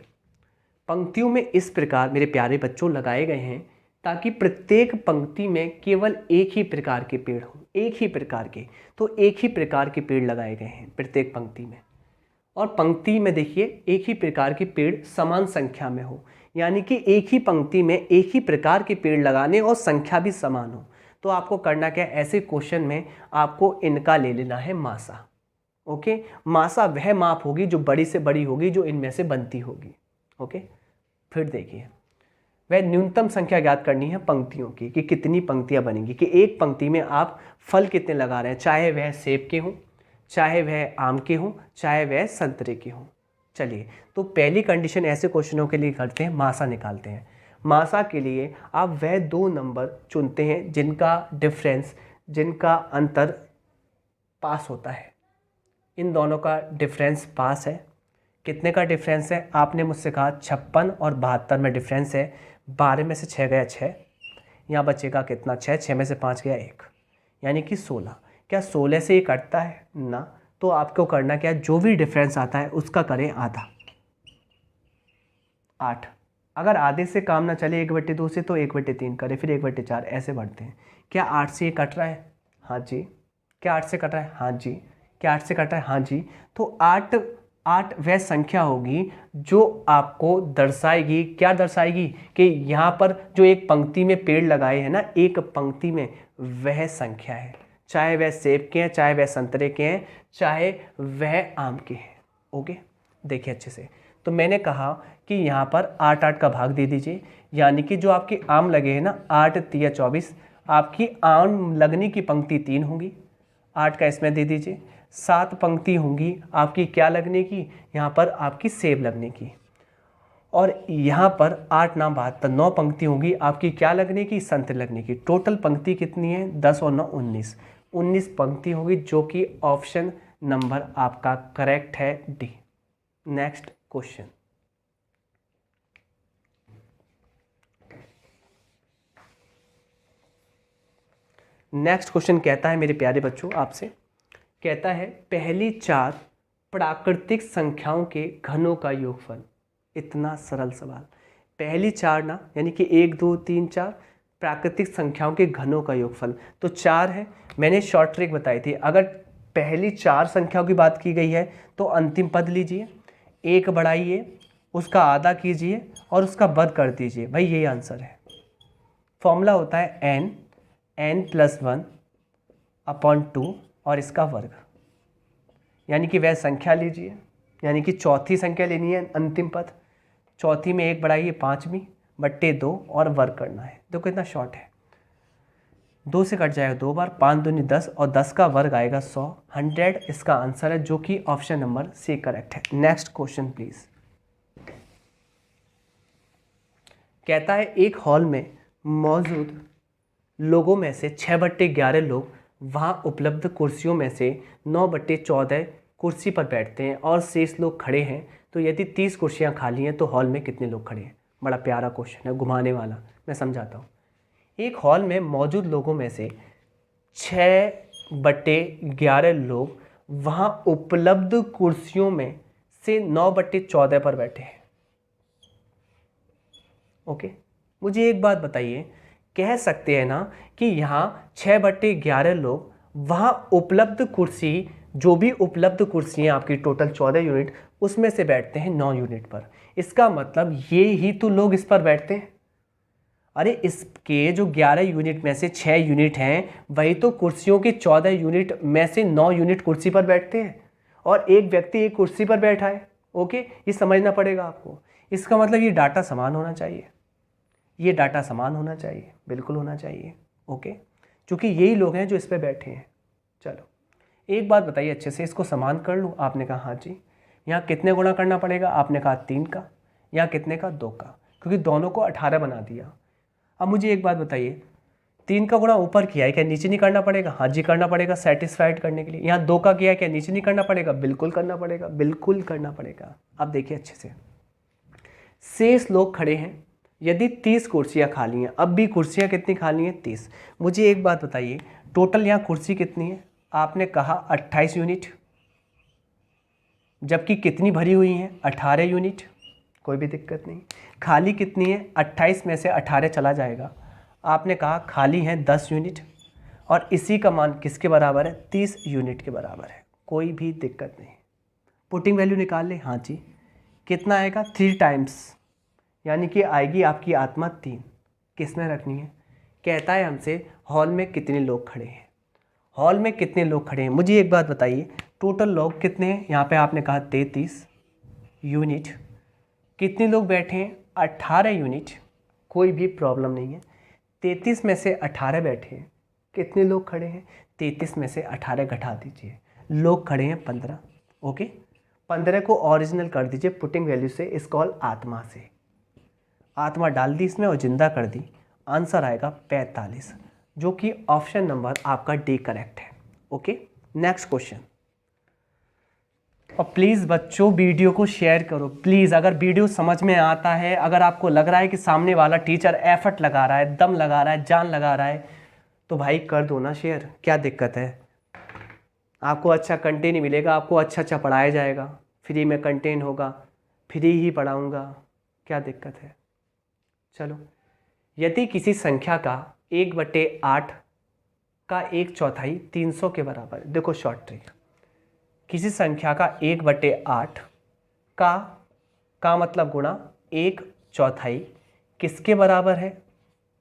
पंक्तियों में इस प्रकार मेरे प्यारे बच्चों लगाए गए हैं ताकि प्रत्येक पंक्ति में केवल एक ही प्रकार के पेड़ हों, एक ही प्रकार के। तो एक ही प्रकार के पेड़ लगाए गए हैं प्रत्येक पंक्ति में, और पंक्ति में देखिए एक ही प्रकार के पेड़ समान संख्या में हो, यानी कि एक ही पंक्ति में एक ही प्रकार के पेड़ लगाने और संख्या भी समान हो। तो आपको करना क्या है? ऐसे क्वेश्चन में आपको इनका ले लेना है मासा। ओके, मासा वह माप होगी जो बड़ी से बड़ी होगी, जो इनमें से बनती होगी। ओके, फिर देखिए वह न्यूनतम संख्या ज्ञात करनी है पंक्तियों की, कि कितनी पंक्तियां बनेंगी, कि एक पंक्ति में आप फल कितने लगा रहे हैं, चाहे वह सेब के हों, चाहे वह आम के हों, चाहे वह संतरे के हों। चलिए, तो पहली कंडीशन ऐसे क्वेश्चनों के लिए करते हैं, मासा निकालते हैं। मासा के लिए आप वह 2 नंबर चुनते हैं जिनका डिफरेंस, जिनका अंतर पास होता है। इन दोनों का डिफरेंस पास है, कितने का डिफरेंस है? आपने मुझसे कहा 56 और 72 में डिफरेंस है। 12 में से 6 गया 6, यहाँ बचेगा कितना? 6, 6 में से 5 गया 1, यानी कि 16। क्या 16 से ये कटता है? ना। तो आपको करना क्या है, जो भी डिफरेंस आता है उसका करें आधा, 8। अगर आधे से काम ना चले 1/2 से, तो 1/3 करें, फिर 1/4, ऐसे बढ़ते हैं। क्या 8 से ये कट रहा है? हाँ जी। क्या 8 से कट रहा है? हाँ जी। क्या 8 से कट रहा है? हाँ जी। तो 8 वह संख्या होगी जो आपको दर्शाएगी, क्या दर्शाएगी कि यहाँ पर जो एक पंक्ति में पेड़ लगाए हैं ना, एक पंक्ति में, वह संख्या है, चाहे वह सेब के हैं, चाहे वह संतरे के हैं, चाहे वह आम के हैं। ओके, देखिए अच्छे से। तो मैंने कहा कि यहाँ पर 8 का भाग दे दीजिए, यानी कि जो आपके आम लगे हैं ना, 8 तिया 24, आपकी आम लगने की पंक्ति 3 होंगी, 8 का इसमें दे दीजिए। 7 पंक्ति होंगी आपकी क्या लगने की? यहाँ पर आपकी सेब लगने की। और यहाँ पर 8 9 72, 9 पंक्ति होंगी आपकी क्या लगने की? संतरे लगने की। टोटल पंक्ति कितनी है? 10 और 9 19, 19 पंक्ति होगी, जो कि ऑप्शन नंबर आपका करेक्ट है, D. Next question. Next question कहता है मेरे प्यारे बच्चों आपसे, कहता है पहली 4 प्राकृतिक संख्याओं के घनों का योगफल। इतना सरल सवाल। पहली 4 ना, यानी कि 1 2 3 4 प्राकृतिक संख्याओं के घनों का योगफल। तो 4 है, मैंने शॉर्ट ट्रिक बताई थी। अगर पहली 4 संख्याओं की बात की गई है तो अंतिम पद लीजिए, 1 बढ़ाइए, उसका आधा कीजिए और उसका वर्ग कर दीजिए। भाई यही आंसर है। फॉर्मूला होता है n+1/2 और इसका वर्ग, यानी कि वह संख्या लीजिए, यानी कि चौथी संख्या लेनी है, अंतिम पद। चौथी में 1 बढ़ाइए, 5वीं बट्टे 2 और वर्ग करना है। देखो कितना शॉर्ट है, 2 से कट जाएगा 2 बार, 5 दूनी 10 और 10 का वर्ग आएगा 100, 100 इसका आंसर है, जो कि ऑप्शन नंबर सी करेक्ट है। Next question please. कहता है एक हॉल में मौजूद लोगों में से 6/11 लोग वहां उपलब्ध कुर्सियों में से 9/14 कुर्सी पर बैठते हैं और शेष लोग खड़े हैं। तो यदि 30 कुर्सियां खाली हैं तो हॉल में कितने लोग खड़े हैं? बड़ा प्यारा क्वेश्चन है, घुमाने वाला। मैं समझाता हूँ। एक हॉल में मौजूद लोगों में से 6/11 लोग वहां उपलब्ध कुर्सियों में से 9/14 पर बैठे हैं। ओके, मुझे एक बात बताइए, कह सकते हैं ना कि यहाँ 6/11 लोग वहाँ उपलब्ध कुर्सी, जो भी उपलब्ध कुर्सी हैं आपकी टोटल 14 यूनिट, उसमें से बैठते हैं 9 यूनिट पर। इसका मतलब ये ही तो लोग इस पर बैठते हैं। अरे इसके जो 11 यूनिट में से 6 यूनिट हैं, वही तो कुर्सियों की 14 यूनिट में से 9 यूनिट कुर्सी पर बैठते हैं, और एक व्यक्ति एक कुर्सी पर बैठा है। ओके, ये समझना पड़ेगा आपको। इसका मतलब ये डाटा समान होना चाहिए, ये डाटा समान होना चाहिए, बिल्कुल होना चाहिए। ओके, क्योंकि यही लोग हैं जो इस पर बैठे हैं। चलो एक बात बताइए अच्छे से, इसको समान कर लूँ? आपने कहा हाँ जी। यहाँ कितने गुणा करना पड़ेगा? आपने कहा 3 का। यहाँ कितने का? 2 का, क्योंकि दोनों को 18 बना दिया। अब मुझे एक बात बताइए, 3 का गुणा ऊपर किया है, क्या नीचे नहीं करना पड़ेगा? हाँ जी करना पड़ेगा, सेटिस्फाइड करने के लिए। यहाँ 2 का किया है, क्या नीचे नहीं करना पड़ेगा? बिल्कुल करना पड़ेगा, बिल्कुल करना पड़ेगा। अब देखिए अच्छे से, शेष लोग खड़े हैं, यदि 30 कुर्सियाँ खाली हैं। अब भी कुर्सियाँ कितनी खाली हैं? 30। मुझे एक बात बताइए, टोटल यहाँ कुर्सी कितनी है? आपने कहा 28 यूनिट, जबकि कितनी भरी हुई हैं? 18 यूनिट। कोई भी दिक्कत नहीं। खाली कितनी है? 28 में से 18 चला जाएगा। आपने कहा खाली हैं 10 यूनिट, और इसी का मान किसके बराबर है? 30 यूनिट के बराबर है। कोई भी दिक्कत नहीं। पुटिंग वैल्यू निकाल ले। हाँ जी, कितना आएगा? 3 टाइम्स, यानी कि आएगी आपकी आत्मा 3। किस में रखनी है? कहता है हमसे हॉल में कितने लोग खड़े हैं। हॉल में कितने लोग खड़े हैं? मुझे एक बात बताइए, टोटल लोग कितने हैं? यहाँ पे आपने कहा 33 यूनिट। कितने लोग बैठे हैं? 18 यूनिट। कोई भी प्रॉब्लम नहीं है। 33 में से 18 बैठे हैं, कितने लोग खड़े हैं? 33 में से 18 घटा दीजिए, लोग खड़े हैं 15। ओके, 15 को ओरिजिनल कर दीजिए पुटिंग वैल्यू से, इस कॉल आत्मा से। आत्मा डाल दी इसमें और जिंदा कर दी, आंसर आएगा 45, जो कि ऑप्शन नंबर आपका डी करेक्ट है। Okay, next question. और प्लीज़ बच्चों वीडियो को शेयर करो प्लीज़। अगर वीडियो समझ में आता है, अगर आपको लग रहा है कि सामने वाला टीचर एफर्ट लगा रहा है, दम लगा रहा है, जान लगा रहा है, तो भाई कर दो ना शेयर, क्या दिक्कत है। आपको अच्छा कंटेंट मिलेगा, आपको अच्छा पढ़ाया जाएगा, फ्री में कंटेंट होगा, फ्री ही पढ़ाऊँगा, क्या दिक्कत है। चलो, यदि किसी संख्या का 1/8 का 1/4 300 के बराबर, देखो शॉर्ट ट्रिक, किसी संख्या का 1/8 का मतलब गुणा 1/4 किसके बराबर है,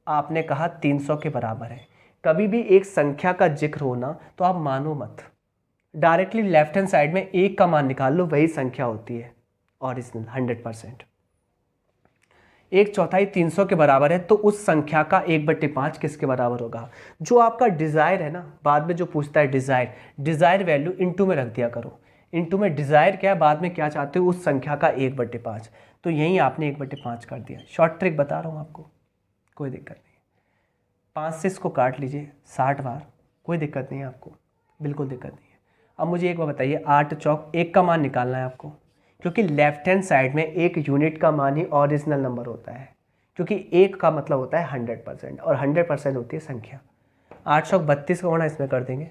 आपने कहा 300 के बराबर है। कभी भी एक संख्या का जिक्र होना तो आप मानो मत, डायरेक्टली लेफ्ट हैंड साइड में 1 का मान निकाल लो, वही संख्या होती है ओरिजिनल 100%। 1/4 300 के बराबर है, तो उस संख्या का 1/5 किसके बराबर होगा। जो आपका डिज़ायर है ना, बाद में जो पूछता है डिज़ायर वैल्यू इनटू में रख दिया करो। इनटू में डिज़ायर क्या है, बाद में क्या चाहते हो, उस संख्या का 1/5, तो यहीं आपने 1/5 कर दिया। शॉर्ट ट्रिक बता रहा हूँ आपको, कोई दिक्कत नहीं है। 5 से इसको काट लीजिए 60 बार, कोई दिक्कत नहीं है आपको, बिल्कुल दिक्कत नहीं है। अब मुझे एक बार बताइए, 8 चौक 1 का मान निकालना है आपको, क्योंकि लेफ्ट हैंड साइड में एक यूनिट का मान ही ओरिजिनल नंबर होता है, क्योंकि 1 का मतलब होता है 100% और 100% होती है संख्या। 8 चौक 32 का गुणा इसमें कर देंगे,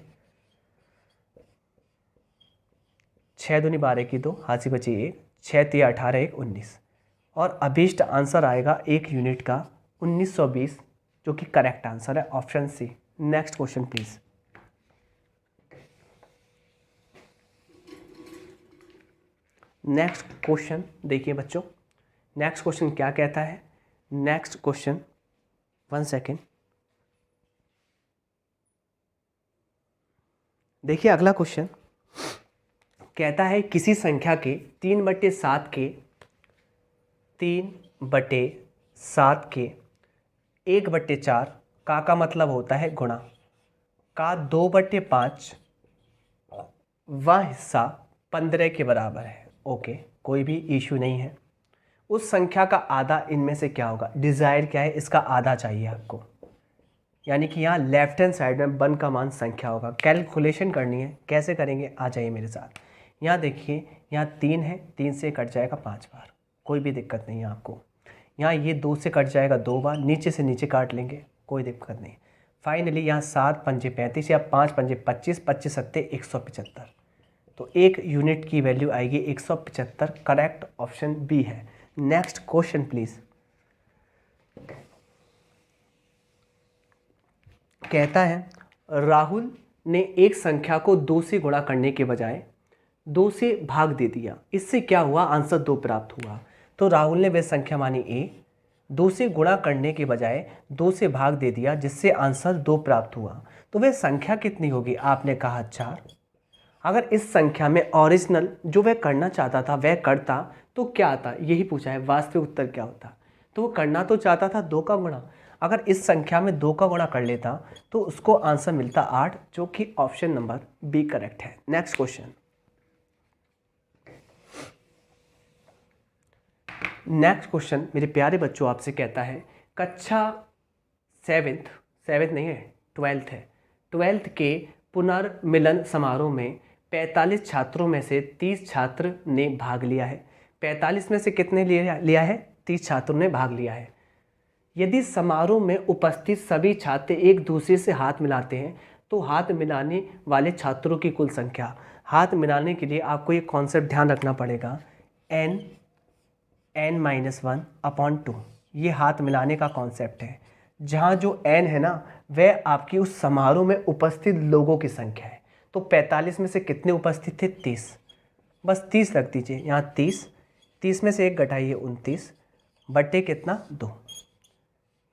6 दूनी 12 की 2, हाथी बची 1, 6 3 18 1 19, और अभीष्ट आंसर आएगा 1 यूनिट का 1920, जो कि करेक्ट आंसर है option C. Next question please. Next question देखिए बच्चों, नेक्स्ट क्वेश्चन क्या कहता है। नेक्स्ट क्वेश्चन, 1 सेकेंड, देखिए अगला क्वेश्चन कहता है किसी संख्या के 3/7 के 1/4 का मतलब होता है गुणा का 2/5 वह हिस्सा 15 के बराबर है। ओके, कोई भी इशू नहीं है। उस संख्या का आधा इनमें से क्या होगा, डिज़ायर क्या है, इसका आधा चाहिए आपको, यानी कि यहाँ लेफ्ट हैंड साइड में 1 का मान संख्या होगा। कैलकुलेशन करनी है, कैसे करेंगे, आ जाइए मेरे साथ। यहाँ देखिए, यहाँ 3 है, 3 से कट जाएगा 5 बार, कोई भी दिक्कत नहीं है आपको। यहाँ ये 2 से कट जाएगा 2 बार, नीचे से नीचे काट लेंगे, कोई दिक्कत नहीं। फाइनली यहाँ 7 पंजे 35 या 5 पंजे 25, 25 सत्ते 175, तो 1 यूनिट की वैल्यू आएगी 175। करेक्ट ऑप्शन बी है। Next question please. कहता है राहुल ने एक संख्या को 2 से गुणा करने के बजाय 2 से भाग दे दिया, इससे क्या हुआ, आंसर 2 प्राप्त हुआ। तो राहुल ने वह संख्या मानी ए, 2 से गुणा करने के बजाय 2 से भाग दे दिया, जिससे आंसर 2 प्राप्त हुआ। तो वह संख्या कितनी होगी, आपने कहा 4। अगर इस संख्या में ओरिजिनल जो वह करना चाहता था वह करता तो क्या आता, यही पूछा है, वास्तविक उत्तर क्या होता। तो वो करना तो चाहता था 2 का गुणा, अगर इस संख्या में 2 का गुणा कर लेता तो उसको आंसर मिलता 8, जो कि ऑप्शन नंबर बी करेक्ट है। Next question. नेक्स्ट क्वेश्चन मेरे प्यारे बच्चों आपसे कहता है कक्षा 7th नहीं है, 12th है, 12th के पुनर्मिलन समारोह में 45 छात्रों में से 30 छात्र ने भाग लिया है। 45 में से कितने लिया है, 30 छात्रों ने भाग लिया है। यदि समारोह में उपस्थित सभी छात्र एक दूसरे से हाथ मिलाते हैं तो हाथ मिलाने वाले छात्रों की कुल संख्या। हाथ मिलाने के लिए आपको ये कॉन्सेप्ट ध्यान रखना पड़ेगा, n-1/2, ये हाथ मिलाने का कॉन्सेप्ट है। जहाँ जो n है ना, वह आपकी उस समारोह में उपस्थित लोगों की संख्या है। तो 45 में से कितने उपस्थित थे, 30, बस 30 रख दीजिए यहाँ। 30 में से 1 घटाइए 29 बटे कितना, 2,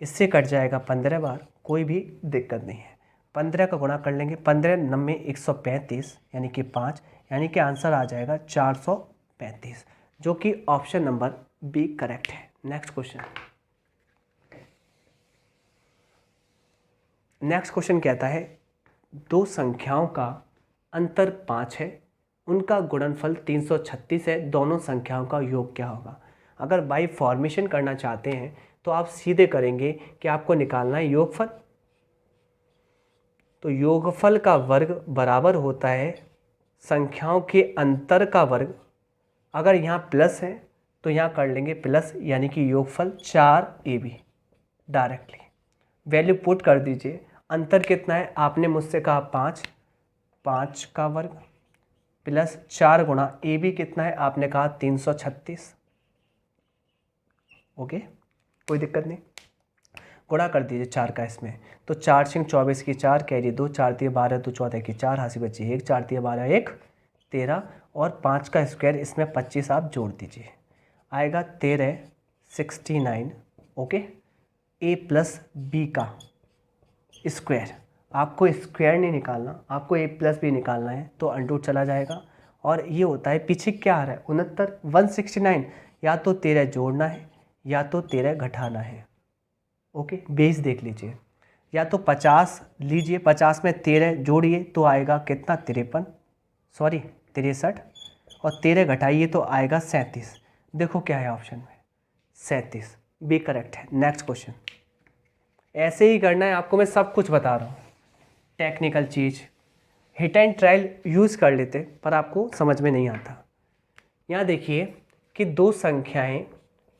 इससे कट जाएगा 15 बार, कोई भी दिक्कत नहीं है। 15 का गुणा कर लेंगे, 15 9 135 यानी कि 5, यानी कि आंसर आ जाएगा 435, जो कि ऑप्शन नंबर बी करेक्ट है। Next question. नेक्स्ट क्वेश्चन कहता है दो संख्याओं का अंतर 5 है, उनका गुणनफल 336 है, दोनों संख्याओं का योग क्या होगा। अगर बाई फॉर्मेशन करना चाहते हैं तो आप सीधे करेंगे कि आपको निकालना है योगफल। तो योगफल का वर्ग बराबर होता है संख्याओं के अंतर का वर्ग, अगर यहाँ प्लस है तो यहाँ कर लेंगे प्लस, यानी कि योगफल 4ab डायरेक्टली। वैल्यू पुट कर दीजिए। अंतर कितना है, आपने मुझसे कहा 5, 5 का वर्ग प्लस 4 गुणा ab कितना है, आपने कहा 336। ओके, कोई दिक्कत नहीं, गुणा कर दीजिए 4 का इसमें, तो 4 सिंह 24 की 4 कैरी 2, 4 3 12 तो 14 की 4 हासी बची 1, 4 3 12 1 13 और 5 का स्क्वायर इसमें 25 आप जोड़ दीजिए, आएगा 13 69। ओके, a प्लस बी का स्क्वायर, आपको स्क्वायर नहीं निकालना, आपको a प्लस बी निकालना है, तो अंडूट चला जाएगा और ये होता है, पीछे क्या आ रहा है 69 169, या तो 13 जोड़ना है या तो 13 घटाना है। ओके, बेस देख लीजिए, या तो 50 लीजिए, 50 में 13 जोड़िए तो आएगा कितना 63 और 13 घटाइए तो आएगा 37। देखो क्या है ऑप्शन में 37, बी करेक्ट है। नेक्स्ट क्वेश्चन, ऐसे ही करना है आपको, मैं सब कुछ बता रहा हूँ, technical cheese hit and trial use कर लेते पर आपको समझ में नहीं आता। यहाँ देखिए कि दो संख्याएं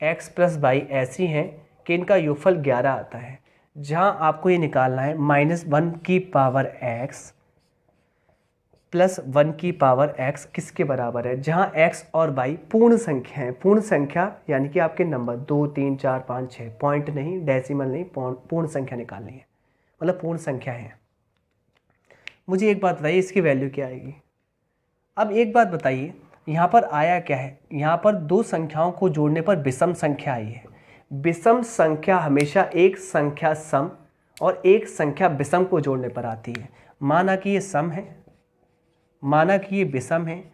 x प्लस वाई ऐसी हैं कि इनका योगफल 11 आता है, जहाँ आपको ये निकालना है -1 की पावर x प्लस 1 की पावर x किसके बराबर है, जहाँ x और y पूर्ण संख्या है। पूर्ण संख्या यानी कि आपके नंबर 2 3 4 5 6, पॉइंट नहीं, डेसिमल नहीं, पूर्ण संख्या निकालनी है, मतलब पूर्ण संख्या है। मुझे एक बात बताइए, इसकी वैल्यू क्या आएगी। अब एक बात बताइए, यहाँ पर आया क्या है, यहाँ पर दो संख्याओं को जोड़ने पर विषम संख्या आई है। विषम संख्या हमेशा एक संख्या सम और एक संख्या विषम को जोड़ने पर आती है। माना कि ये सम है, माना कि ये विषम है,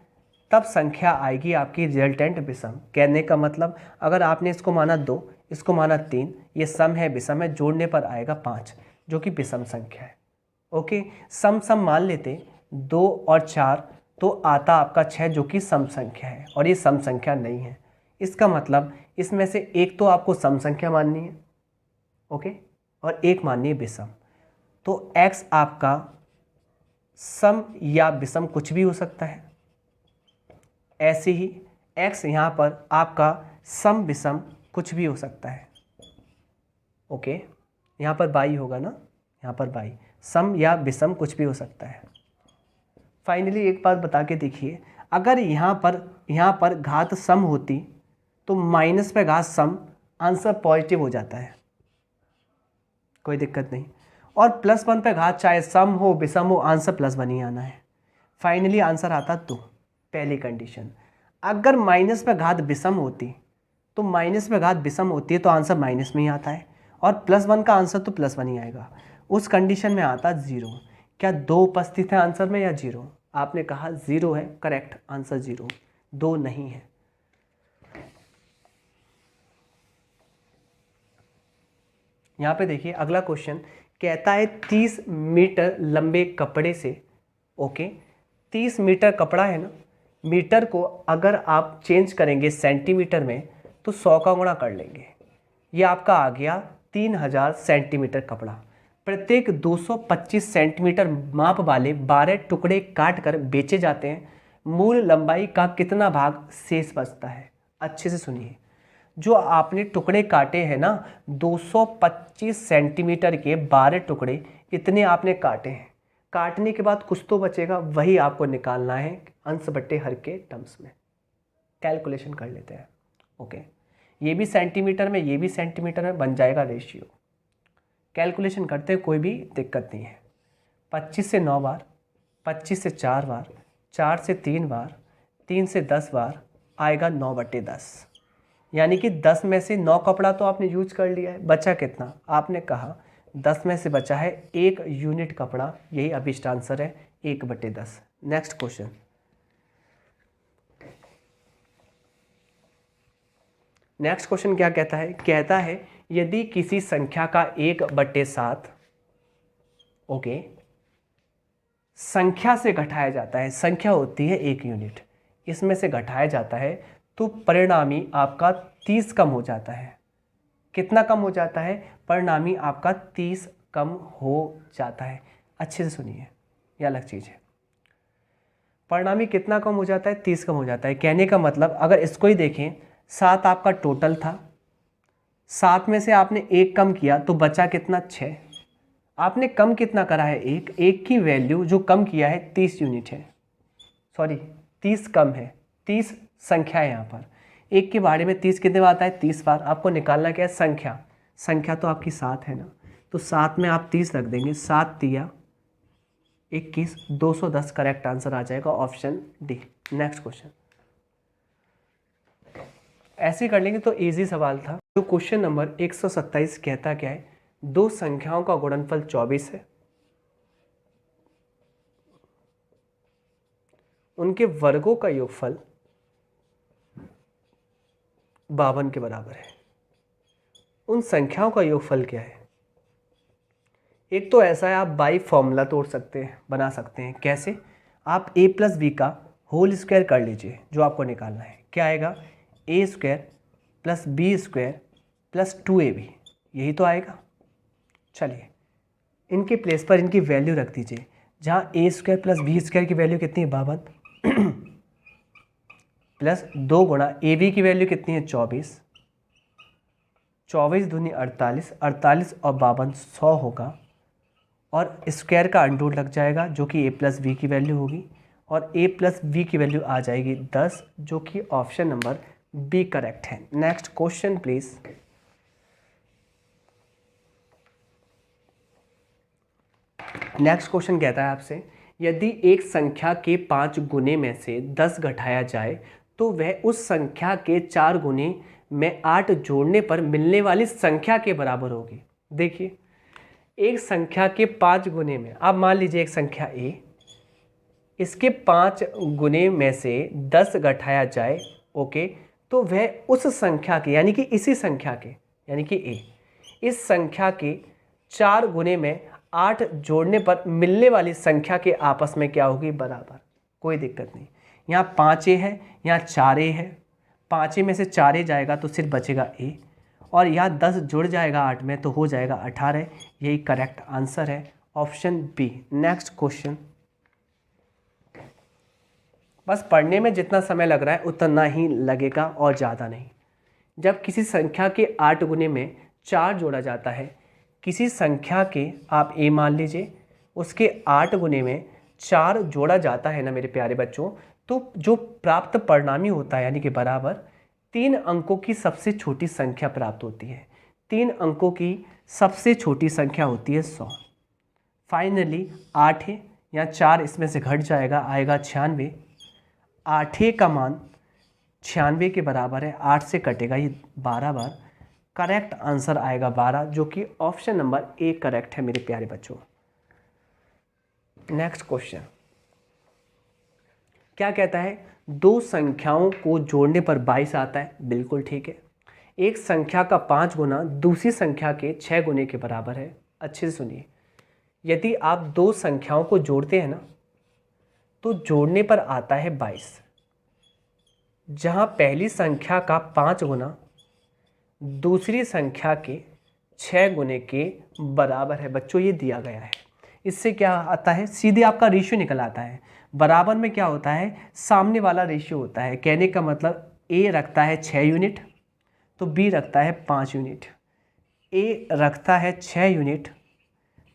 तब संख्या आएगी आपकी रिजल्टेंट विषम। कहने का मतलब, अगर आपने इसको माना 2, इसको माना 3, ये सम है विषम है, जोड़ने पर आएगा 5, जो कि विषम संख्या है। ओके, सम सम मान लेते 2 और 4 तो आता आपका 6, जो कि सम संख्या है, और ये सम संख्या नहीं है। इसका मतलब इसमें से एक तो आपको सम संख्या माननी है, ओके, और एक माननी है विषम। तो x आपका सम या विषम कुछ भी हो सकता है। ऐसे ही x यहाँ पर आपका सम विषम कुछ भी हो सकता है। ओके, यहाँ पर बाई होगा ना, यहाँ पर बाई, सम या विषम कुछ भी हो सकता है। फाइनली एक बात बता के देखिए, अगर यहाँ पर घात सम होती तो माइनस पे घात सम, आंसर पॉजिटिव हो जाता है, कोई दिक्कत नहीं। और +1 पे घात चाहे सम हो विषम हो, आंसर +1 ही आना है। फाइनली आंसर आता 2, पहली कंडीशन। अगर माइनस पे घात विषम होती तो माइनस पे घात विषम होती है तो आंसर माइनस में ही आता है, और +1 का आंसर तो +1 ही आएगा। उस कंडीशन में आता 0। क्या 2 उपस्थित है आंसर में या 0? आपने कहा 0 है, करेक्ट आंसर 0, 2 नहीं है। यहाँ पे देखिए अगला क्वेश्चन कहता है 30 मीटर लंबे कपड़े से, ओके, 30 मीटर कपड़ा है ना, मीटर को अगर आप चेंज करेंगे सेंटीमीटर में तो 100 का गुणा कर लेंगे, ये आपका आ गया 3000 सेंटीमीटर कपड़ा। प्रत्येक 225 सेंटीमीटर माप वाले 12 टुकड़े काट कर बेचे जाते हैं, मूल लंबाई का कितना भाग शेष बचता है। अच्छे से सुनिए, जो आपने टुकड़े काटे हैं ना, 225 सेंटीमीटर के 12 टुकड़े इतने आपने काटे हैं, काटने के बाद कुछ तो बचेगा, वही आपको निकालना है अंश बट्टे हर के टर्म्स में। कैलकुलेशन कर लेते हैं। ओके, ये भी सेंटीमीटर में, ये भी सेंटीमीटर में, बन जाएगा रेशियो। कैलकुलेशन करते हैं, कोई भी दिक्कत नहीं है। 25 से 9 बार, 25 से 4 बार, 4 से 3 बार, 3 से 10 बार, आएगा 9/10। यानी कि 10 में से 9 कपड़ा तो आपने यूज कर लिया है, बचा कितना, आपने कहा 10 में से बचा है 1 यूनिट कपड़ा, यही अभिष्ट आंसर है 1/10। नेक्स्ट क्वेश्चन, नेक्स्ट क्वेश्चन क्या कहता है, कहता है यदि किसी संख्या का 1/7, ओके, संख्या से घटाया जाता है, संख्या होती है 1 यूनिट, इसमें से घटाया जाता है तो परिणामी आपका 30 कम हो जाता है। कितना कम हो जाता है, परिणामी आपका 30 कम हो जाता है। अच्छे से सुनिए, यह अलग चीज़ है। परिणामी कितना कम हो जाता है, 30 कम हो जाता है। कहने का मतलब अगर इसको ही देखें, 7 आपका टोटल था, 7 में से आपने 1 कम किया तो बचा कितना, 6। आपने कम कितना करा है, 1 की वैल्यू जो कम किया है 30 यूनिट है, सॉरी 30 कम है, 30 संख्या है यहाँ पर। 1 के बारे में 30 कितने बार आता है, 30 बार। आपको निकालना क्या है, संख्या तो आपकी 7 है ना, तो 7 में आप 30 रख देंगे, 7 तिया 21, 210 करेक्ट आंसर आ जाएगा, ऑप्शन डी। नेक्स्ट क्वेश्चन ऐसे कर लेंगे तो इजी सवाल था। जो क्वेश्चन नंबर 127 कहता क्या है, दो संख्याओं का गुणनफल 24 है, उनके वर्गों का योगफल 52 के बराबर है। उन संख्याओं का योगफल क्या है। एक तो ऐसा है, आप बाई फॉर्मूला तोड़ सकते हैं, बना सकते हैं। कैसे, आप a प्लस बी का होल स्क्वायर कर लीजिए, जो आपको निकालना है। क्या आएगा, A square plus B square plus 2ab, यही तो आएगा। चलिए इनके प्लेस पर इनकी वैल्यू रख दीजिए। जहाँ ए स्क्वायर प्लस बी स्क्वायर की वैल्यू कितनी है, 52 प्लस 2 गुणा ए बी की वैल्यू कितनी है, 24, 24 दूनी 48, 48 और 52 100 होगा, और स्क्वायर का अंडर लग जाएगा जो कि ए प्लस बी की वैल्यू होगी, और ए प्लस बी की वैल्यू आ जाएगी 10, जो कि ऑप्शन नंबर बी करेक्ट है। Next question please. Next question कहता है आपसे, यदि एक संख्या के 5 गुने में से 10 घटाया जाए तो वह उस संख्या के 4 गुने में 8 जोड़ने पर मिलने वाली संख्या के बराबर होगी। देखिए, एक संख्या के 5 गुने में, आप मान लीजिए एक संख्या a, इसके 5 गुने में से 10 घटाया जाए, ओके, तो वह उस संख्या के, यानी कि इसी संख्या के, यानी कि a, इस संख्या के 4 गुने में 8 जोड़ने पर मिलने वाली संख्या के आपस में क्या होगी, बराबर। कोई दिक्कत नहीं, यहाँ 5a है, यहाँ 4a है, 5a में से 4a जाएगा तो सिर्फ बचेगा a, और यहाँ 10 जुड़ जाएगा 8 में तो हो जाएगा 18। यही करेक्ट आंसर है, ऑप्शन बी। Next question. बस पढ़ने में जितना समय लग रहा है उतना ही लगेगा और ज़्यादा नहीं। जब किसी संख्या के 8 गुने में 4 जोड़ा जाता है, किसी संख्या के, आप a मान लीजिए, उसके 8 गुने में 4 जोड़ा जाता है ना मेरे प्यारे बच्चों, तो जो प्राप्त परिणामी होता है, यानी कि बराबर, 3 अंकों की सबसे छोटी संख्या प्राप्त होती है। 3 अंकों की सबसे छोटी संख्या होती है 100। फाइनली 8 है, यहाँ 4 इसमें से घट जाएगा, आएगा 96। 8 का मान 96 के बराबर है, 8 से कटेगा ये 12 बार, करेक्ट आंसर आएगा 12, जो कि ऑप्शन नंबर ए करेक्ट है मेरे प्यारे बच्चों। नेक्स्ट क्वेश्चन क्या कहता है, दो संख्याओं को जोड़ने पर 22 आता है, बिल्कुल ठीक है। एक संख्या का 5 गुना दूसरी संख्या के 6 गुने के बराबर है। अच्छे से सुनिए, यदि आप दो संख्याओं को जोड़ते हैं ना, तो जोड़ने पर आता है 22। जहां पहली संख्या का 5 गुना दूसरी संख्या के 6 गुने के बराबर है। बच्चों ये दिया गया है, इससे क्या आता है, सीधे आपका रेशियो निकल आता है। बराबर में क्या होता है, सामने वाला रेशियो होता है। कहने का मतलब ए रखता है 6 यूनिट तो बी रखता है 5 यूनिट, ए रखता है 6 यूनिट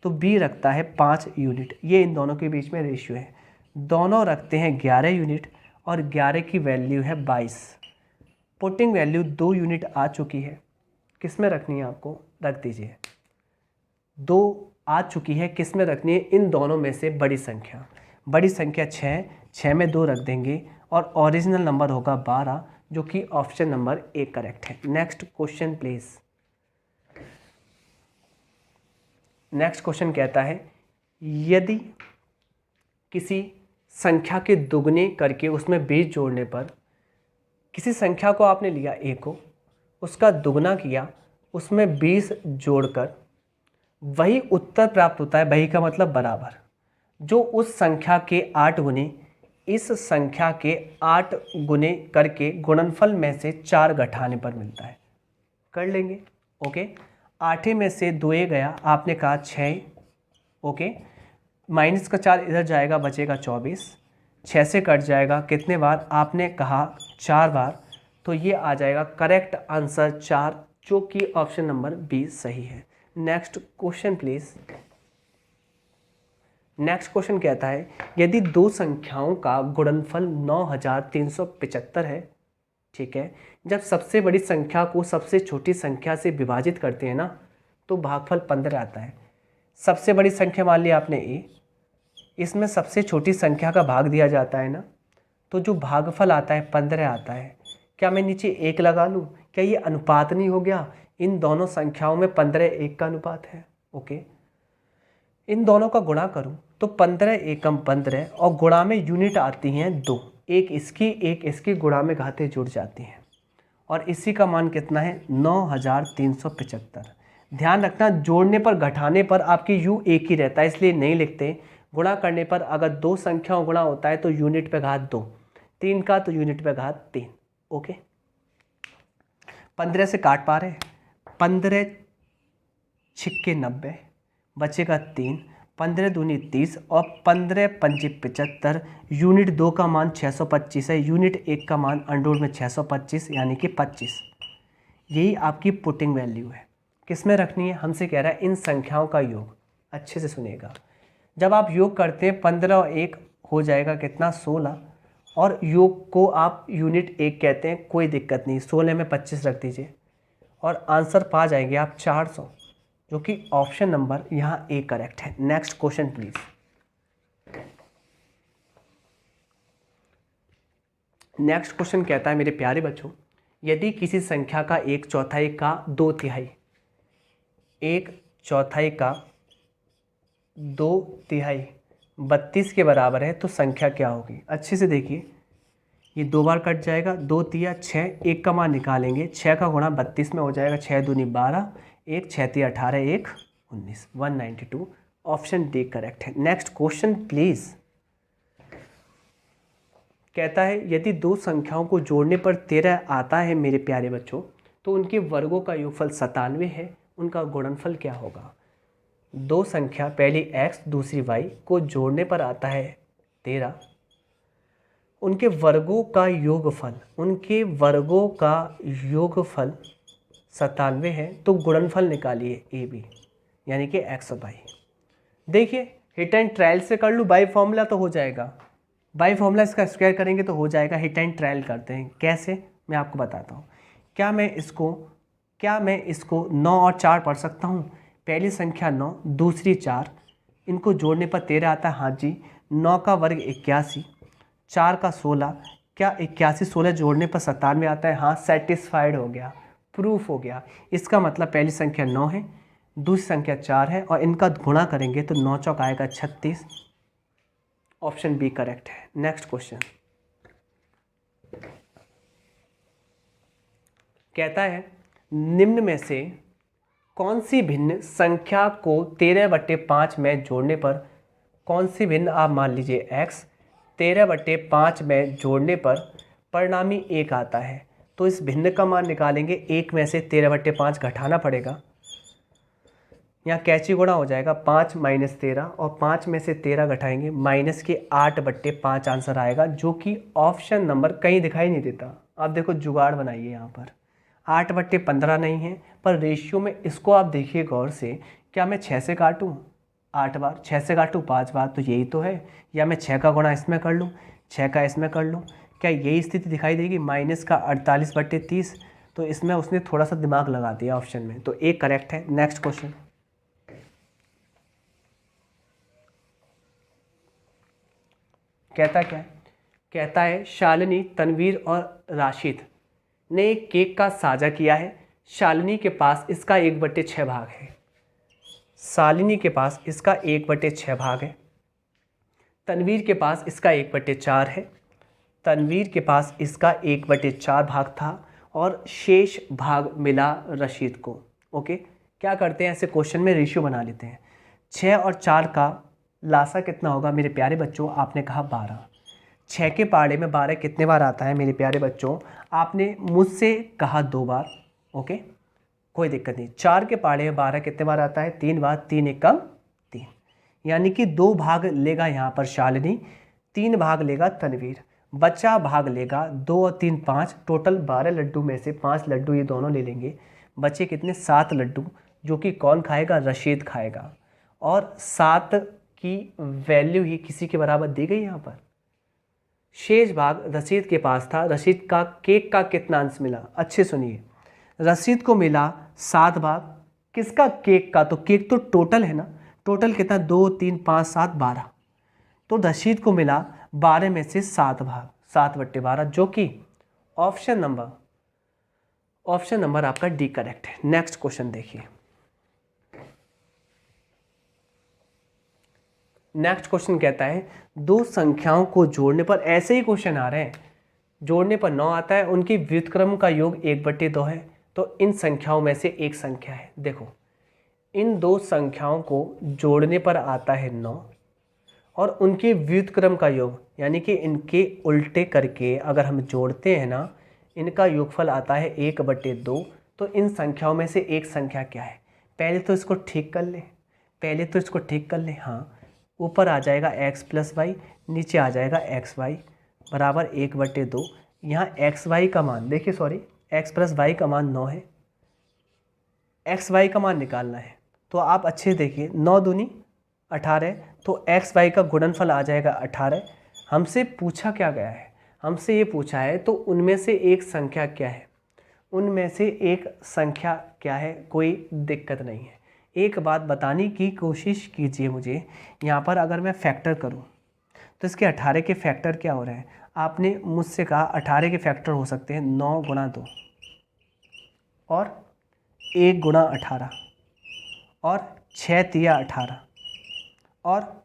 तो बी रखता है 5 यूनिट। ये इन दोनों के बीच में रेशियो है। दोनों रखते हैं 11 यूनिट और 11 की वैल्यू है 22। पुटिंग वैल्यू 2 यूनिट आ चुकी है, किस में रखनी है आपको, रख दीजिए। 2 आ चुकी है, किस में रखनी है, इन दोनों में से बड़ी संख्या। बड़ी संख्या 6 में 2 रख देंगे और ओरिजिनल नंबर होगा 12, जो कि ऑप्शन नंबर ए करेक्ट है। Next question please. Next question कहता है, यदि किसी संख्या के दुगने करके उसमें 20 जोड़ने पर, किसी संख्या को आपने लिया a को, उसका दुगना किया, उसमें 20 जोड़कर वही उत्तर प्राप्त होता है। वही का मतलब बराबर, जो उस संख्या के 8 गुने इस संख्या के 8 गुने करके गुणनफल में से 4 घटाने पर मिलता है। कर लेंगे, ओके। 8 में से 2 गया, आपने कहा 6, ओके, माइनस का 4 इधर जाएगा, बचेगा 24। 6 से कट जाएगा कितने बार, आपने कहा 4 बार, तो ये आ जाएगा करेक्ट आंसर 4, जो कि ऑप्शन नंबर बी सही है। Next question please. Next question कहता है यदि दो संख्याओं का गुणनफल 9375 है, ठीक है, जब सबसे बड़ी संख्या को सबसे छोटी संख्या से विभाजित करते हैं ना तो भागफल 15 आता है। सबसे बड़ी संख्या मान लिया आपने ए, इसमें सबसे छोटी संख्या का भाग दिया जाता है ना, तो जो भागफल आता है 15 आता है। क्या मैं नीचे 1 लगा लूँ? क्या ये अनुपात नहीं हो गया? इन दोनों संख्याओं में 15 1 का अनुपात है। ओके, इन दोनों का गुणा करूं तो 15 एकम 15 और गुणा में यूनिट आती हैं 2, एक इसकी गुणा में घातें जुड़ जाती हैं और इसी का मान कितना है 9375। ध्यान रखना जोड़ने पर घटाने पर आपकी यू एक ही रहता है, इसलिए नहीं लिखते। गुणा करने पर अगर दो संख्याओं गुणा होता है तो यूनिट पे घात 2, 3 का तो यूनिट पे घात 3। ओके, 15 से काट पा रहे, 15 छिक्के 90, बचेगा 3, 15 दूनी 30 और 15 पंजे 75। यूनिट 2 का मान 625 है, यूनिट 1 का मान अंडर में 625 यानी कि 25। यही आपकी पुटिंग वैल्यू है। किस में रखनी है? हमसे कह रहा है इन संख्याओं का योग। अच्छे से सुनिएगा, जब आप योग करते हैं 15 और 1 हो जाएगा कितना 16, और योग को आप यूनिट 1 कहते हैं, कोई दिक्कत नहीं, 16 में 25 रख दीजिए और आंसर पा जाएंगे आप 400, जो कि ऑप्शन नंबर यहाँ ए करेक्ट है। Next question please. Next question कहता है मेरे प्यारे बच्चों, यदि किसी संख्या का 1/4 का 2/3, 1/4 का 2/3 32 के बराबर है तो संख्या क्या होगी? अच्छे से देखिए, ये 2 बार कट जाएगा, 2 तिया 6, 1 का मान निकालेंगे, 6 का गुणा 32 में हो जाएगा, 6 दूनी 12, 1 6 तिया 18, 1 19, 192। ऑप्शन डी करेक्ट है। Next question please. कहता है यदि दो संख्याओं को जोड़ने पर 13 आता है मेरे प्यारे बच्चों, तो उनके वर्गों का योगफल 97 है, उनका गुणनफल क्या होगा? दो संख्या, पहली x दूसरी y को जोड़ने पर आता है 13, उनके वर्गों का योगफल 97 है, तो गुणनफल निकालिए ए बी यानी कि x और y। देखिए हिट एंड ट्रायल से कर लूँ, बाई फॉर्मूला तो हो जाएगा, बाई फॉर्मूला इसका स्क्वायर करेंगे तो हो जाएगा। हिट एंड ट्रायल करते हैं, कैसे मैं आपको बताता हूँ। क्या मैं इसको 9 और 4 पढ़ सकता हूँ? पहली संख्या 9, दूसरी 4, इनको जोड़ने पर 13 आता है। हाँ जी, 9 का वर्ग 81, 4 का 16, क्या 81 16 जोड़ने पर 97 आता है? हाँ, सेटिस्फाइड हो गया, प्रूफ हो गया। इसका मतलब पहली संख्या 9 है, दूसरी संख्या 4 है और इनका गुणा करेंगे तो 9 चौक आएगा 36। ऑप्शन बी करेक्ट है। नेक्स्ट क्वेश्चन कहता है निम्न में से कौन सी भिन्न संख्या को 13/5 में जोड़ने पर, कौन सी भिन्न, आप मान लीजिए x 13/5 में जोड़ने पर परिणामी 1 आता है, तो इस भिन्न का मान निकालेंगे। 1 में से 13/5 घटाना पड़ेगा, यहाँ कैची गुणा हो जाएगा, 5 माइनस 13 और 5 में से 13 घटाएंगे, माइनस के 8/5 आंसर आएगा, जो कि ऑप्शन नंबर कहीं दिखाई नहीं देता। आप देखो जुगाड़ बनाइए, यहाँ पर 8/15 नहीं है, पर रेशियो में इसको आप देखिए गौर से। क्या मैं 6 से काटूँ 8 बार, 6 से काटूँ 5 बार, तो यही तो है। या मैं 6 का गुणा इसमें कर लूँ, 6 का इसमें कर लूँ, क्या यही स्थिति दिखाई देगी? माइनस का 48/30, तो इसमें उसने थोड़ा सा दिमाग लगा दिया ऑप्शन में, तो ए करेक्ट है। नेक्स्ट क्वेश्चन कहता क्या है? कहता है शालिनी, तनवीर और राशिद ने एक केक का साझा किया है। शालिनी के पास इसका 1/6 भाग है, शालिनी के पास इसका 1/6 भाग है, तनवीर के पास इसका 1/4 है, तनवीर के पास इसका 1/4 भाग था और शेष भाग मिला रशीद को। ओके, क्या करते हैं ऐसे क्वेश्चन में? रेशियो बना लेते हैं। 6 और 4 का लासा कितना होगा मेरे प्यारे बच्चों? आपने कहा 12। 6 के पाड़े में 12 कितने बार आता है मेरे प्यारे बच्चों? आपने मुझसे कहा 2 बार। ओके, कोई दिक्कत नहीं। 4 के पाड़े में 12 कितने बार आता है? 3 बार, 3 एकम 3, यानी कि 2 भाग लेगा यहाँ पर शालिनी। 3 भाग लेगा तनवीर, बच्चा भाग लेगा 2 और 3 5, टोटल 12 लड्डू में से 5 लड्डू ये दोनों ले लेंगे, बचे कितने 7 लड्डू, जो कि कौन खाएगा, रशीद खाएगा। और 7 की वैल्यू ही किसी के बराबर दी गई यहाँ पर। शेष भाग रशीद के पास था, रशीद का केक का कितना अंश मिला, अच्छे सुनिए, रशीद को मिला 7 भाग, किसका, केक का, तो केक तो टोटल है ना, टोटल कितना 2 3 5 7 12, तो रशीद को मिला 12 में से 7 भाग, 7/12, जो कि ऑप्शन नंबर आपका डी करेक्ट है। नेक्स्ट क्वेश्चन देखिए, नेक्स्ट क्वेश्चन कहता है दो संख्याओं को जोड़ने पर, ऐसे ही क्वेश्चन आ रहे हैं, जोड़ने पर 9 आता है, उनकी व्युत्क्रम का योग 1/2 है, तो इन संख्याओं में से एक संख्या है। देखो, इन दो संख्याओं को जोड़ने पर आता है 9 और उनके व्युत्क्रम का योग, यानी कि इनके उल्टे करके अगर हम जोड़ते हैं ना, इनका योगफल आता है 1/2। तो इन संख्याओं में से एक संख्या क्या है, पहले तो इसको ठीक कर ले, हाँ, ऊपर आ जाएगा x + y, नीचे आ जाएगा xy बराबर 1/2। यहाँ xy का मान देखिए, सॉरी, x + y का मान 9 है, xy का मान निकालना है, तो आप अच्छे देखिए, 9 दूनी 18, तो xy का गुणनफल आ जाएगा 18। हमसे पूछा क्या गया है, हमसे ये पूछा है तो उनमें से एक संख्या क्या है, कोई दिक्कत नहीं है। एक बात बताने की कोशिश कीजिए मुझे, यहाँ पर अगर मैं फैक्टर करूँ तो इसके 18 के फैक्टर क्या हो रहे हैं, आपने मुझसे कहा 18 के फैक्टर हो सकते हैं 9 × 2 और 1 × 18 और 6 × 18 और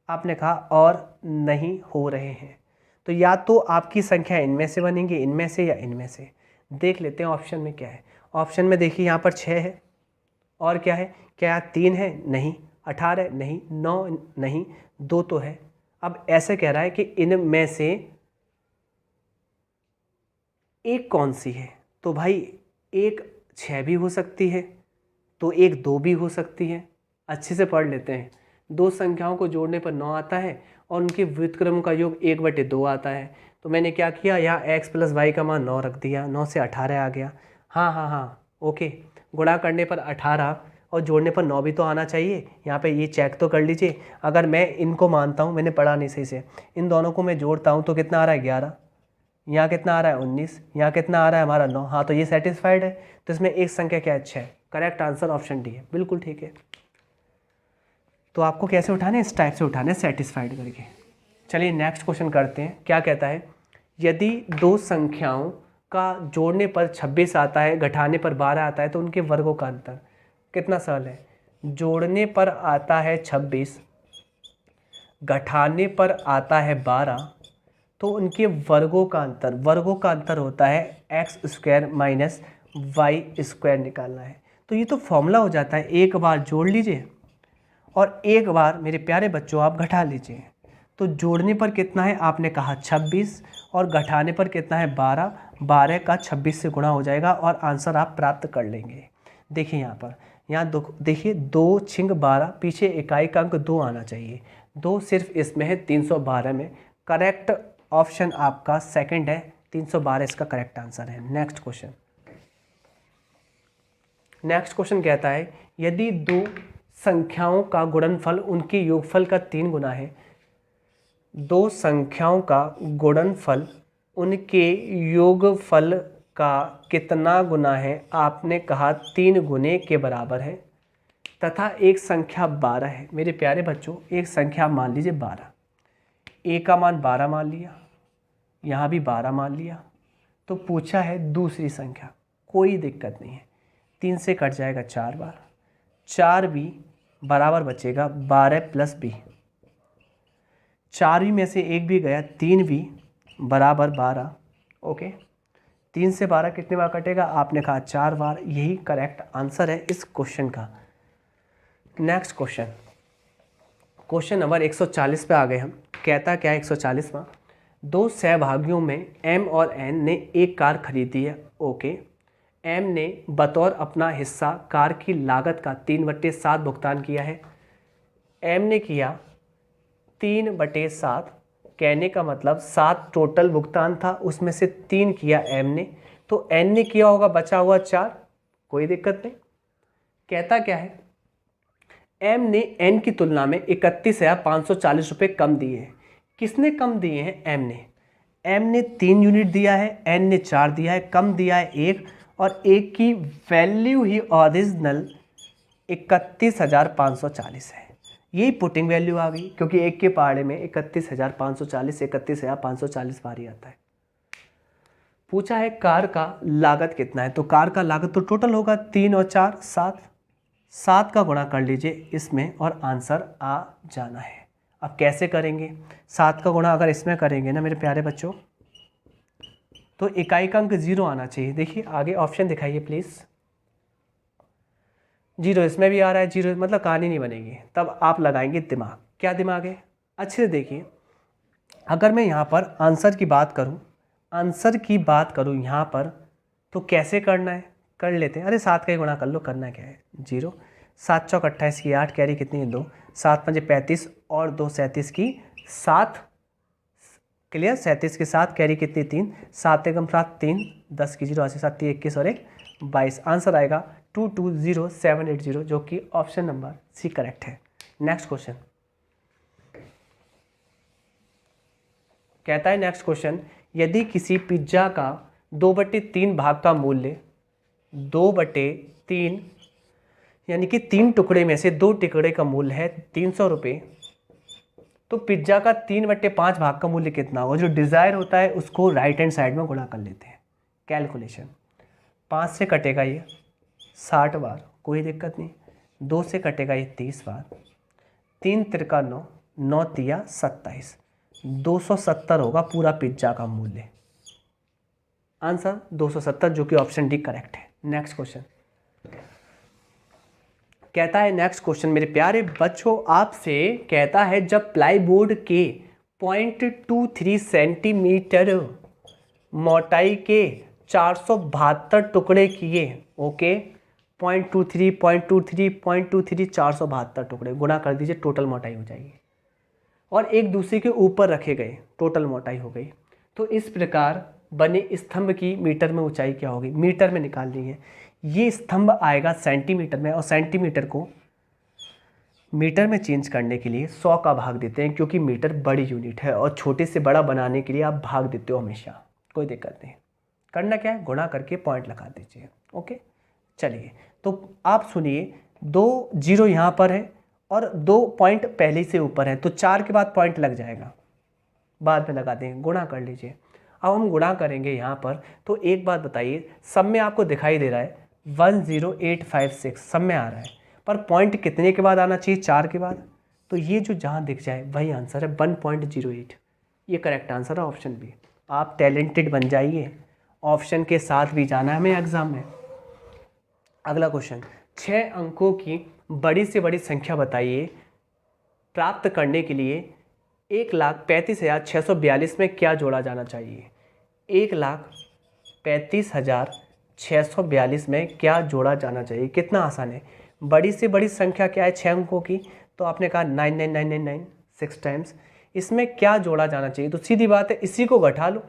आपने कहा और नहीं हो रहे हैं, तो या तो आपकी संख्या इनमें से बनेंगी, इनमें से या इनमें से। देख लेते हैं ऑप्शन में क्या है। ऑप्शन में देखिए, यहाँ पर 6 है और क्या है, क्या 3 है, नहीं, 18 नहीं, 9 नहीं, 2 तो है। अब ऐसे कह रहा है कि इनमें से एक कौन सी है, तो भाई एक 6 भी हो सकती है, तो एक 2 भी हो सकती है। अच्छे से पढ़ लेते हैं, दो संख्याओं को जोड़ने पर 9 आता है और उनके व्युत्क्रम का योग 1/2 आता है। तो मैंने क्या किया, यहाँ x + y का मान 9 रख दिया, 9 से 18 आ गया, हाँ, ओके, गुणा करने पर 18 और जोड़ने पर 9 भी तो आना चाहिए। यहाँ पे ये चेक तो कर लीजिए, अगर मैं इनको मानता हूँ, मैंने पढ़ा नहीं सही से, इन दोनों को मैं जोड़ता हूँ तो कितना आ रहा है 11, यहाँ कितना आ रहा है 19, यहाँ कितना आ रहा है हमारा 9, हाँ, तो ये सेटिस्फाइड है। तो इसमें एक संख्या क्या है, 6। करेक्ट आंसर ऑप्शन डी है, बिल्कुल ठीक है। तो आपको कैसे उठाने, इस टाइप से उठाने, सेटिस्फाइड करके। चलिए नेक्स्ट क्वेश्चन करते हैं, क्या कहता है, यदि दो संख्याओं का जोड़ने पर 26 आता है, घटाने पर 12 आता है, तो उनके वर्गों का अंतर कितना। सरल है, जोड़ने पर आता है 26, घटाने पर आता है 12, तो उनके वर्गों का अंतर होता है x² - y² निकालना है। तो ये तो फॉर्मूला हो जाता है, एक बार जोड़ लीजिए और एक बार मेरे प्यारे बच्चों आप घटा लीजिए। तो जोड़ने पर कितना है, आपने कहा 26, और घटाने पर कितना है 12, 12 का 26 से गुणा हो जाएगा और आंसर आप प्राप्त कर लेंगे। देखिए यहाँ देखिए 2 × 12, पीछे इकाई का अंक 2 आना चाहिए, 2 सिर्फ इसमें है 312 में। करेक्ट ऑप्शन आपका सेकंड है, 312 इसका करेक्ट आंसर है। नेक्स्ट क्वेश्चन कहता है, यदि दो संख्याओं का गुणनफल उनके योगफल का 3 गुना है, दो संख्याओं का गुणनफल उनके योगफल का कितना गुना है, आपने कहा 3 गुने के बराबर है, तथा एक संख्या 12 है। मेरे प्यारे बच्चों, एक संख्या मान लीजिए 12, a का मान 12 मान लिया, यहाँ भी 12 मान लिया, तो पूछा है दूसरी संख्या, कोई दिक्कत नहीं है, 3 से कट जाएगा 4 बार, 4b बराबर बचेगा 12 + b, 4b में से एक भी गया, 3b बराबर 12। ओके, 3 से 12 कितने बार कटेगा, आपने कहा 4 बार। यही करेक्ट आंसर है इस क्वेश्चन का। नेक्स्ट क्वेश्चन नंबर 140 पे आ गए हम। कहता क्या है 140वां, दो सहभागियों में m और n ने एक कार खरीदी है। ओके, m ने बतौर अपना हिस्सा कार की लागत का 3/7 भुगतान किया है। m ने किया 3/7, कहने का मतलब 7 टोटल भुगतान था, उसमें से 3 किया एम ने, तो एन ने किया होगा बचा हुआ 4, कोई दिक्कत नहीं। कहता क्या है, एम ने एन की तुलना में 31,540 रुपये कम दिए हैं। किसने कम दिए हैं? एम ने। एम ने 3 यूनिट दिया है, एन ने 4 दिया है, कम दिया है 1, और 1 की वैल्यू ही ओरिजिनल 31,540 है। यही पुटिंग वैल्यू आ गई, क्योंकि 1 के पहाड़े में 31,540 31,540 बार ही आता है। पूछा है कार का लागत कितना है, तो कार का लागत तो टोटल होगा 3 और 4 7, 7 का गुणा कर लीजिए इसमें और आंसर आ जाना है। अब कैसे करेंगे? 7 का गुणा अगर इसमें करेंगे ना मेरे प्यारे बच्चों, तो इकाई का अंक 0 आना चाहिए। देखिए आगे ऑप्शन दिखाइए प्लीज़। 0 इसमें भी आ रहा है, 0 मतलब कहानी नहीं बनेगी। तब आप लगाएंगे दिमाग। क्या दिमाग है? अच्छे से देखिए, अगर मैं यहाँ पर आंसर की बात करूँ यहाँ पर, तो कैसे करना है कर लेते हैं। अरे 7 का ही गुणा कर लो, करना क्या है 0, 7 चौक 28 की 8, कैरी कितनी है 2, 7 पंजे 35 और 2 37 की 7, क्लियर, 37 के 7, कैरी कितनी 3, 7 एकम 7 3, 10 की 0 7 3 21 और 1 22। आंसर आएगा 220780, जो कि ऑप्शन नंबर सी करेक्ट है। नेक्स्ट क्वेश्चन कहता है, नेक्स्ट क्वेश्चन, यदि किसी पिज्जा का 2/3 भाग का मूल्य 2/3 यानी कि 3 टुकड़े में से 2 टुकड़े का मूल्य है 300 रुपये, तो पिज्जा का 3/5 भाग का मूल्य कितना होगा? जो डिज़ायर होता है उसको राइट हैंड साइड में गुणा कर लेते हैं। कैलकुलेशन, 5 से कटेगा ये 60 बार, कोई दिक्कत नहीं। 2 से कटेगा ये 30 बार, 3 तिरका 9, 9 तिया 27, 270 होगा पूरा पिज्जा का मूल्य। आंसर 270, जो कि ऑप्शन डी करेक्ट है। नेक्स्ट क्वेश्चन कहता है, नेक्स्ट क्वेश्चन मेरे प्यारे बच्चों आपसे कहता है, जब प्लाईवुड के 0.23 सेंटीमीटर मोटाई के 472 टुकड़े किए, ओके, 0.23 0.23 0.23 472 टुकड़े, गुणा कर दीजिए, टोटल मोटाई हो जाएगी, और एक दूसरे के ऊपर रखे गए, टोटल मोटाई हो गई। तो इस प्रकार बने स्तंभ की मीटर में ऊंचाई क्या होगी? मीटर में निकालनी है। ये स्तंभ आएगा सेंटीमीटर में, और सेंटीमीटर को मीटर में चेंज करने के लिए 100 का भाग देते हैं, क्योंकि मीटर बड़ी यूनिट है, और छोटे से बड़ा बनाने के लिए आप भाग देते हो हमेशा, कोई दिक्कत नहीं। करना क्या है? गुणा करके पॉइंट लगा दीजिए, ओके। चलिए, तो आप सुनिए, 2 0 यहाँ पर है और 2 पॉइंट पहले से ऊपर है, तो 4 के बाद पॉइंट लग जाएगा, बाद में लगा देंगे, गुणा कर लीजिए। अब हम गुणा करेंगे यहाँ पर, तो एक बात बताइए, सब में आपको दिखाई दे रहा है 10856, सब में आ रहा है, पर पॉइंट कितने के बाद आना चाहिए? 4 के बाद। तो ये जो जहाँ दिख जाए वही आंसर है, 1.08, ये करेक्ट आंसर है, ऑप्शन बी। आप टैलेंटेड बन जाइए, ऑप्शन के साथ भी जाना है हमें एग्जाम में। अगला क्वेश्चन, 6 अंकों की बड़ी से बड़ी संख्या बताइए, प्राप्त करने के लिए 1,35,642 में क्या जोड़ा जाना चाहिए? 1,35,642 में क्या जोड़ा जाना चाहिए? कितना आसान है। बड़ी से बड़ी संख्या क्या है 6 अंकों की? तो आपने कहा 99999 6 टाइम्स। इसमें क्या जोड़ा जाना चाहिए? तो सीधी बात है, इसी को घटा लो।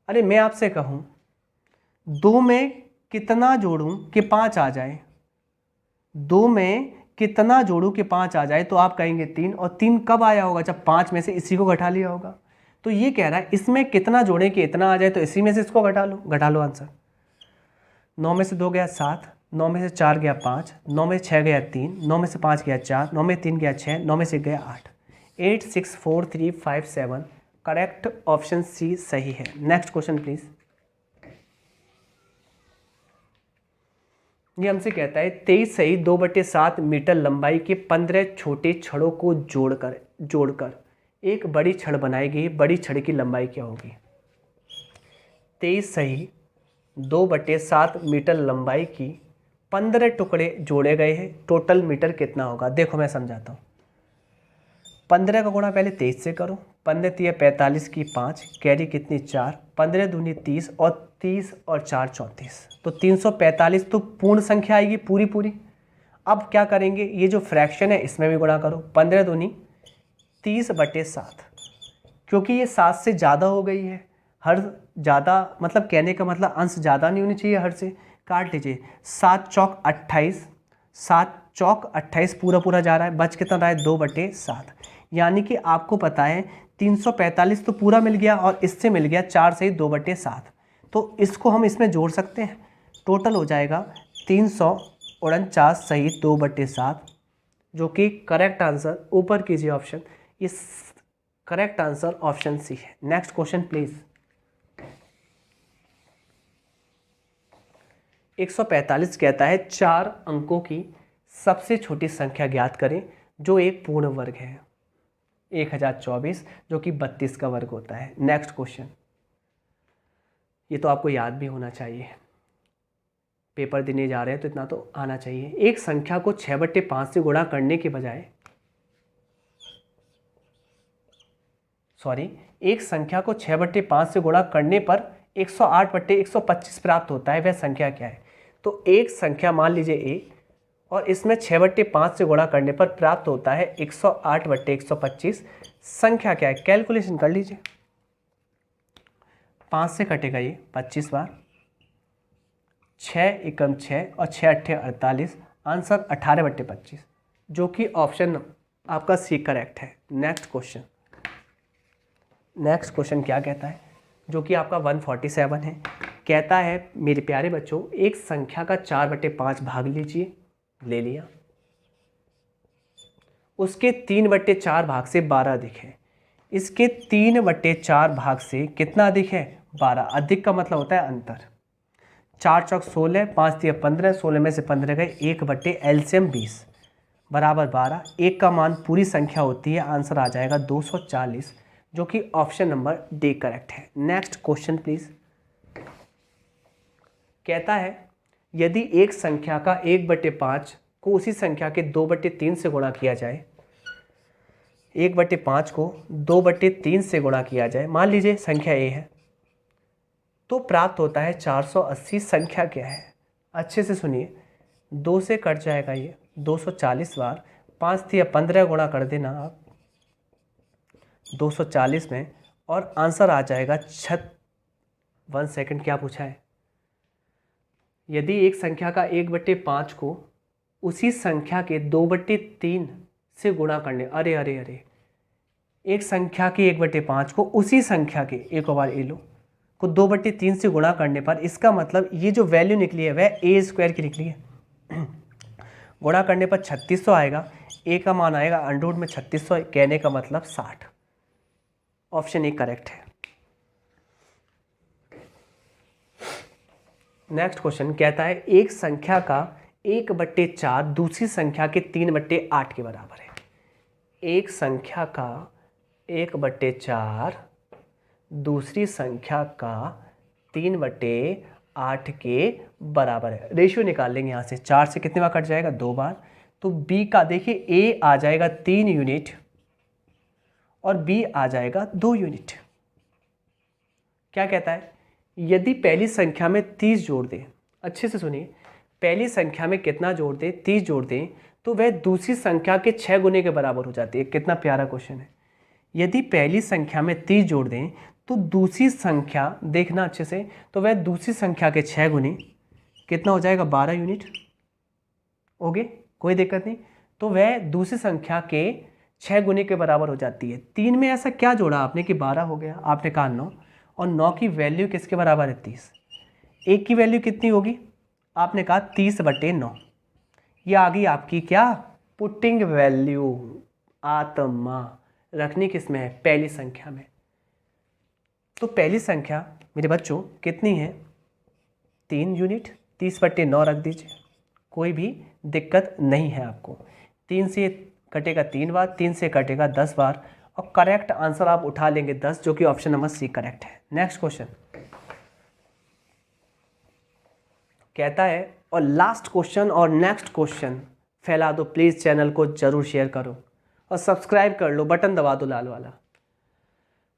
अरे मैं आपसे कहूँ 2 में कितना जोड़ूं कि 5 आ जाए? 2 में कितना जोड़ूं कि 5 आ जाए? तो आप कहेंगे 3, और 3 कब आया होगा? जब 5 में से इसी को घटा लिया होगा। तो ये कह रहा है इसमें कितना जोड़ें कि इतना आ जाए, तो इसी में से इसको घटा लो आंसर। 9 में से 2 गया 7, 9 में से 4 गया 5, 9 में से 6 गया 3, 9 में से 5 गया 4, 9 में 3 गया 6, 9 में से गया 8, 8 6 4 3 5 7, करेक्ट ऑप्शन सी सही है। Next question please. ये हमसे कहता है 23 सही 2/7 मीटर लंबाई के 15 छोटे छड़ों को जोड़कर एक बड़ी छड़ बनाई गई। बड़ी छड़ की लंबाई क्या होगी? 23 सही 2/7 मीटर लंबाई की 15 टुकड़े जोड़े गए हैं, टोटल मीटर कितना होगा? देखो मैं समझाता हूँ। 15 का गुणा पहले 23 से करो, 15 तिया 45 की 5, कैरी कितनी 4, 15 दूनी 30 और 30 और 4 34, तो 345 तो पूर्ण संख्या आएगी पूरी। अब क्या करेंगे, ये जो फ्रैक्शन है इसमें भी गुणा करो, 15 दूनी 30/7, क्योंकि ये 7 से ज़्यादा हो गई है। हर ज़्यादा मतलब कहने का मतलब अंश ज़्यादा नहीं होनी चाहिए हर से। काट लीजिए, 7 चौक 28, 7 चौक 28 पूरा पूरा जा रहा है, बच कितना रहा है 2/7। यानी कि आपको पता है 345 तो पूरा मिल गया और इससे मिल गया 4 से 2/7, तो इसको हम इसमें जोड़ सकते हैं। टोटल हो जाएगा 349 सही 2/7, जो कि करेक्ट आंसर ऊपर कीजिए ऑप्शन, इस करेक्ट आंसर ऑप्शन सी है। Next question please. 145 कहता है 4 अंकों की सबसे छोटी संख्या ज्ञात करें जो एक पूर्ण वर्ग है। 1024 जो कि 32 का वर्ग होता है। नेक्स्ट क्वेश्चन, ये तो आपको याद भी होना चाहिए, पेपर देने जा रहे हैं तो इतना तो आना चाहिए। एक संख्या को 6/5 से गुणा करने के बजाय, एक संख्या को 6/5 से गुणा करने पर 108/125 प्राप्त होता है, वह संख्या क्या है? तो एक संख्या मान लीजिए ए, और इसमें 6/5 से गुणा करने पर प्राप्त होता है 108/125। संख्या क्या है? कैलकुलेशन कर लीजिए। 5 से कटेगा ये 25 बार, 6 एकम 6 और 6 अट्ठे 48, आंसर 18/25, जो कि ऑप्शन आपका सी करेक्ट है। नेक्स्ट क्वेश्चन, नेक्स्ट क्वेश्चन क्या कहता है, जो कि आपका 147 है। कहता है मेरे प्यारे बच्चों, एक संख्या का 4/5 भाग लीजिए, ले लिया, उसके 3/4 भाग से 12 अधिक है। इसके 3/4 भाग से कितना अधिक है? 12। अधिक का मतलब होता है अंतर। 4 चौक 16, 5 तिया 15, 16 में से 15 गए, 1/LCM 20 बराबर 12। एक का मान पूरी संख्या होती है, आंसर आ जाएगा 240, जो कि ऑप्शन नंबर डी करेक्ट है। Next question please. कहता है यदि एक संख्या का 1/5 को उसी संख्या के 2/3 से गुणा किया जाए, 1/5 को 2/3 से गुणा किया जाए, मान लीजिए संख्या ए है, तो प्राप्त होता है 480। संख्या क्या है? अच्छे से सुनिए, 2 से कट जाएगा ये 240 बार, 5 थी 15 गुणा कर देना आप 240 में, और आंसर आ जाएगा 1 सेकंड, क्या पूछा है? यदि एक संख्या का 1/5 को उसी संख्या के 2/3 से गुणा करने, अरे अरे अरे, एक संख्या के 1/5 को उसी संख्या के, एक बार ए लो, को 2/3 से गुणा करने पर, इसका मतलब ये जो वैल्यू निकली है वह a² की निकली है। गुणा करने पर 3600 आएगा, ए का मान आएगा अंडररूट में 3600, कहने का मतलब 60। ऑप्शन ए करेक्ट है। नेक्स्ट क्वेश्चन कहता है एक संख्या का 1/4 दूसरी संख्या के 3/8 के बराबर है। एक संख्या का 1/4 दूसरी संख्या का 3/8 के बराबर है। रेशियो निकाल लेंगे यहाँ से, 4 से कितने बार कट जाएगा? 2 बार। तो बी का देखिए, ए आ जाएगा 3 यूनिट और बी आ जाएगा 2 यूनिट। क्या कहता है? यदि पहली संख्या में 30 जोड़ दें, अच्छे से सुनिए, पहली संख्या में कितना जोड़ दें? 30 जोड़ दें, तो वह दूसरी संख्या के 6 गुने के बराबर हो जाती है। कितना प्यारा क्वेश्चन है। यदि पहली संख्या में 30 जोड़ दें तो दूसरी संख्या, देखना अच्छे से, तो वह दूसरी संख्या के 6 गुने कितना हो जाएगा? 12 यूनिट। ओके, कोई दिक्कत नहीं। तो वह दूसरी संख्या के 6 गुने के बराबर हो जाती है। 3 में ऐसा क्या जोड़ा आपने कि 12 हो गया? आपने कहा 9, और 9 की वैल्यू किसके बराबर है? 30। एक की वैल्यू कितनी होगी? आपने कहा 30/9। ये आ गई आपकी क्या? Putting value. आत्मा रखनी किस में है? पहली संख्या में। तो पहली संख्या मेरे बच्चों कितनी है? 3 यूनिट। 30/9 रख दीजिए, कोई भी दिक्कत नहीं है आपको। 3 से कटेगा 3 बार, 3 से कटेगा 10 बार, और करेक्ट आंसर आप उठा लेंगे 10, जो कि ऑप्शन नंबर सी करेक्ट है। नेक्स्ट क्वेश्चन कहता है, और लास्ट क्वेश्चन और नेक्स्ट क्वेश्चन फैला दो प्लीज़, चैनल को जरूर शेयर करो और सब्सक्राइब कर लो, बटन दबा दो लाल वाला।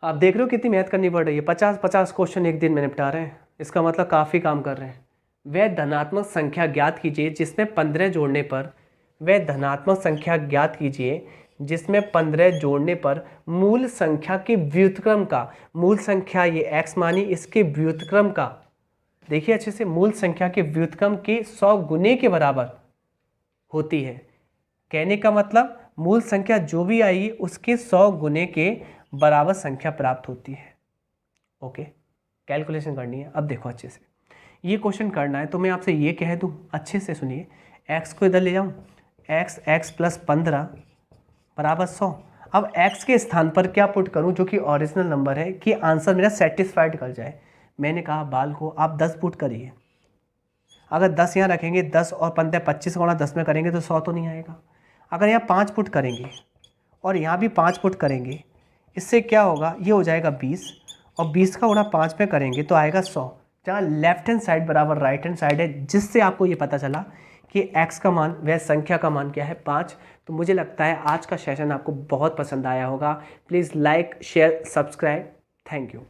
आप देख रहे हो कितनी मेहनत करनी पड़ रही है, 50-50 क्वेश्चन एक दिन में निपटा रहे हैं, इसका मतलब काफ़ी काम कर रहे हैं। वह धनात्मक संख्या ज्ञात कीजिए जिसमें 15 जोड़ने पर, वह धनात्मक संख्या ज्ञात कीजिए जिसमें 15 जोड़ने पर मूल संख्या के व्युत्क्रम का, मूल संख्या ये x मानी, इसके व्युत्क्रम का, देखिए अच्छे से, मूल संख्या के व्युत्क्रम के 100 गुने के बराबर होती है। कहने का मतलब मूल संख्या जो भी आएगी उसके 100 गुने के बराबर संख्या प्राप्त होती है। ओके, कैलकुलेशन करनी है। अब देखो अच्छे से, ये क्वेश्चन करना है तो मैं आपसे ये कह दूं, अच्छे से सुनिए, x को इधर ले जाऊं, x प्लस 15 बराबर 100। अब x के स्थान पर क्या पुट करूं जो कि ओरिजिनल नंबर है, कि आंसर मेरा सेटिस्फाइड कर जाए। मैंने कहा बाल को आप 10 पुट करिए। अगर 10 यहाँ रखेंगे, 10 और 15 25 गुणा 10 में करेंगे तो 100 तो नहीं आएगा। अगर यहाँ 5 पुट करेंगे और यहाँ भी 5 पुट करेंगे, इससे क्या होगा, ये हो जाएगा 20, और 20 का गुणा 5 पे करेंगे तो आएगा 100। जहाँ लेफ्ट हैंड साइड बराबर राइट हैंड साइड है, जिससे आपको ये पता चला कि x का मान, वह संख्या का मान क्या है, 5। तो मुझे लगता है आज का सेशन आपको बहुत पसंद आया होगा। Please like share subscribe. Thank you.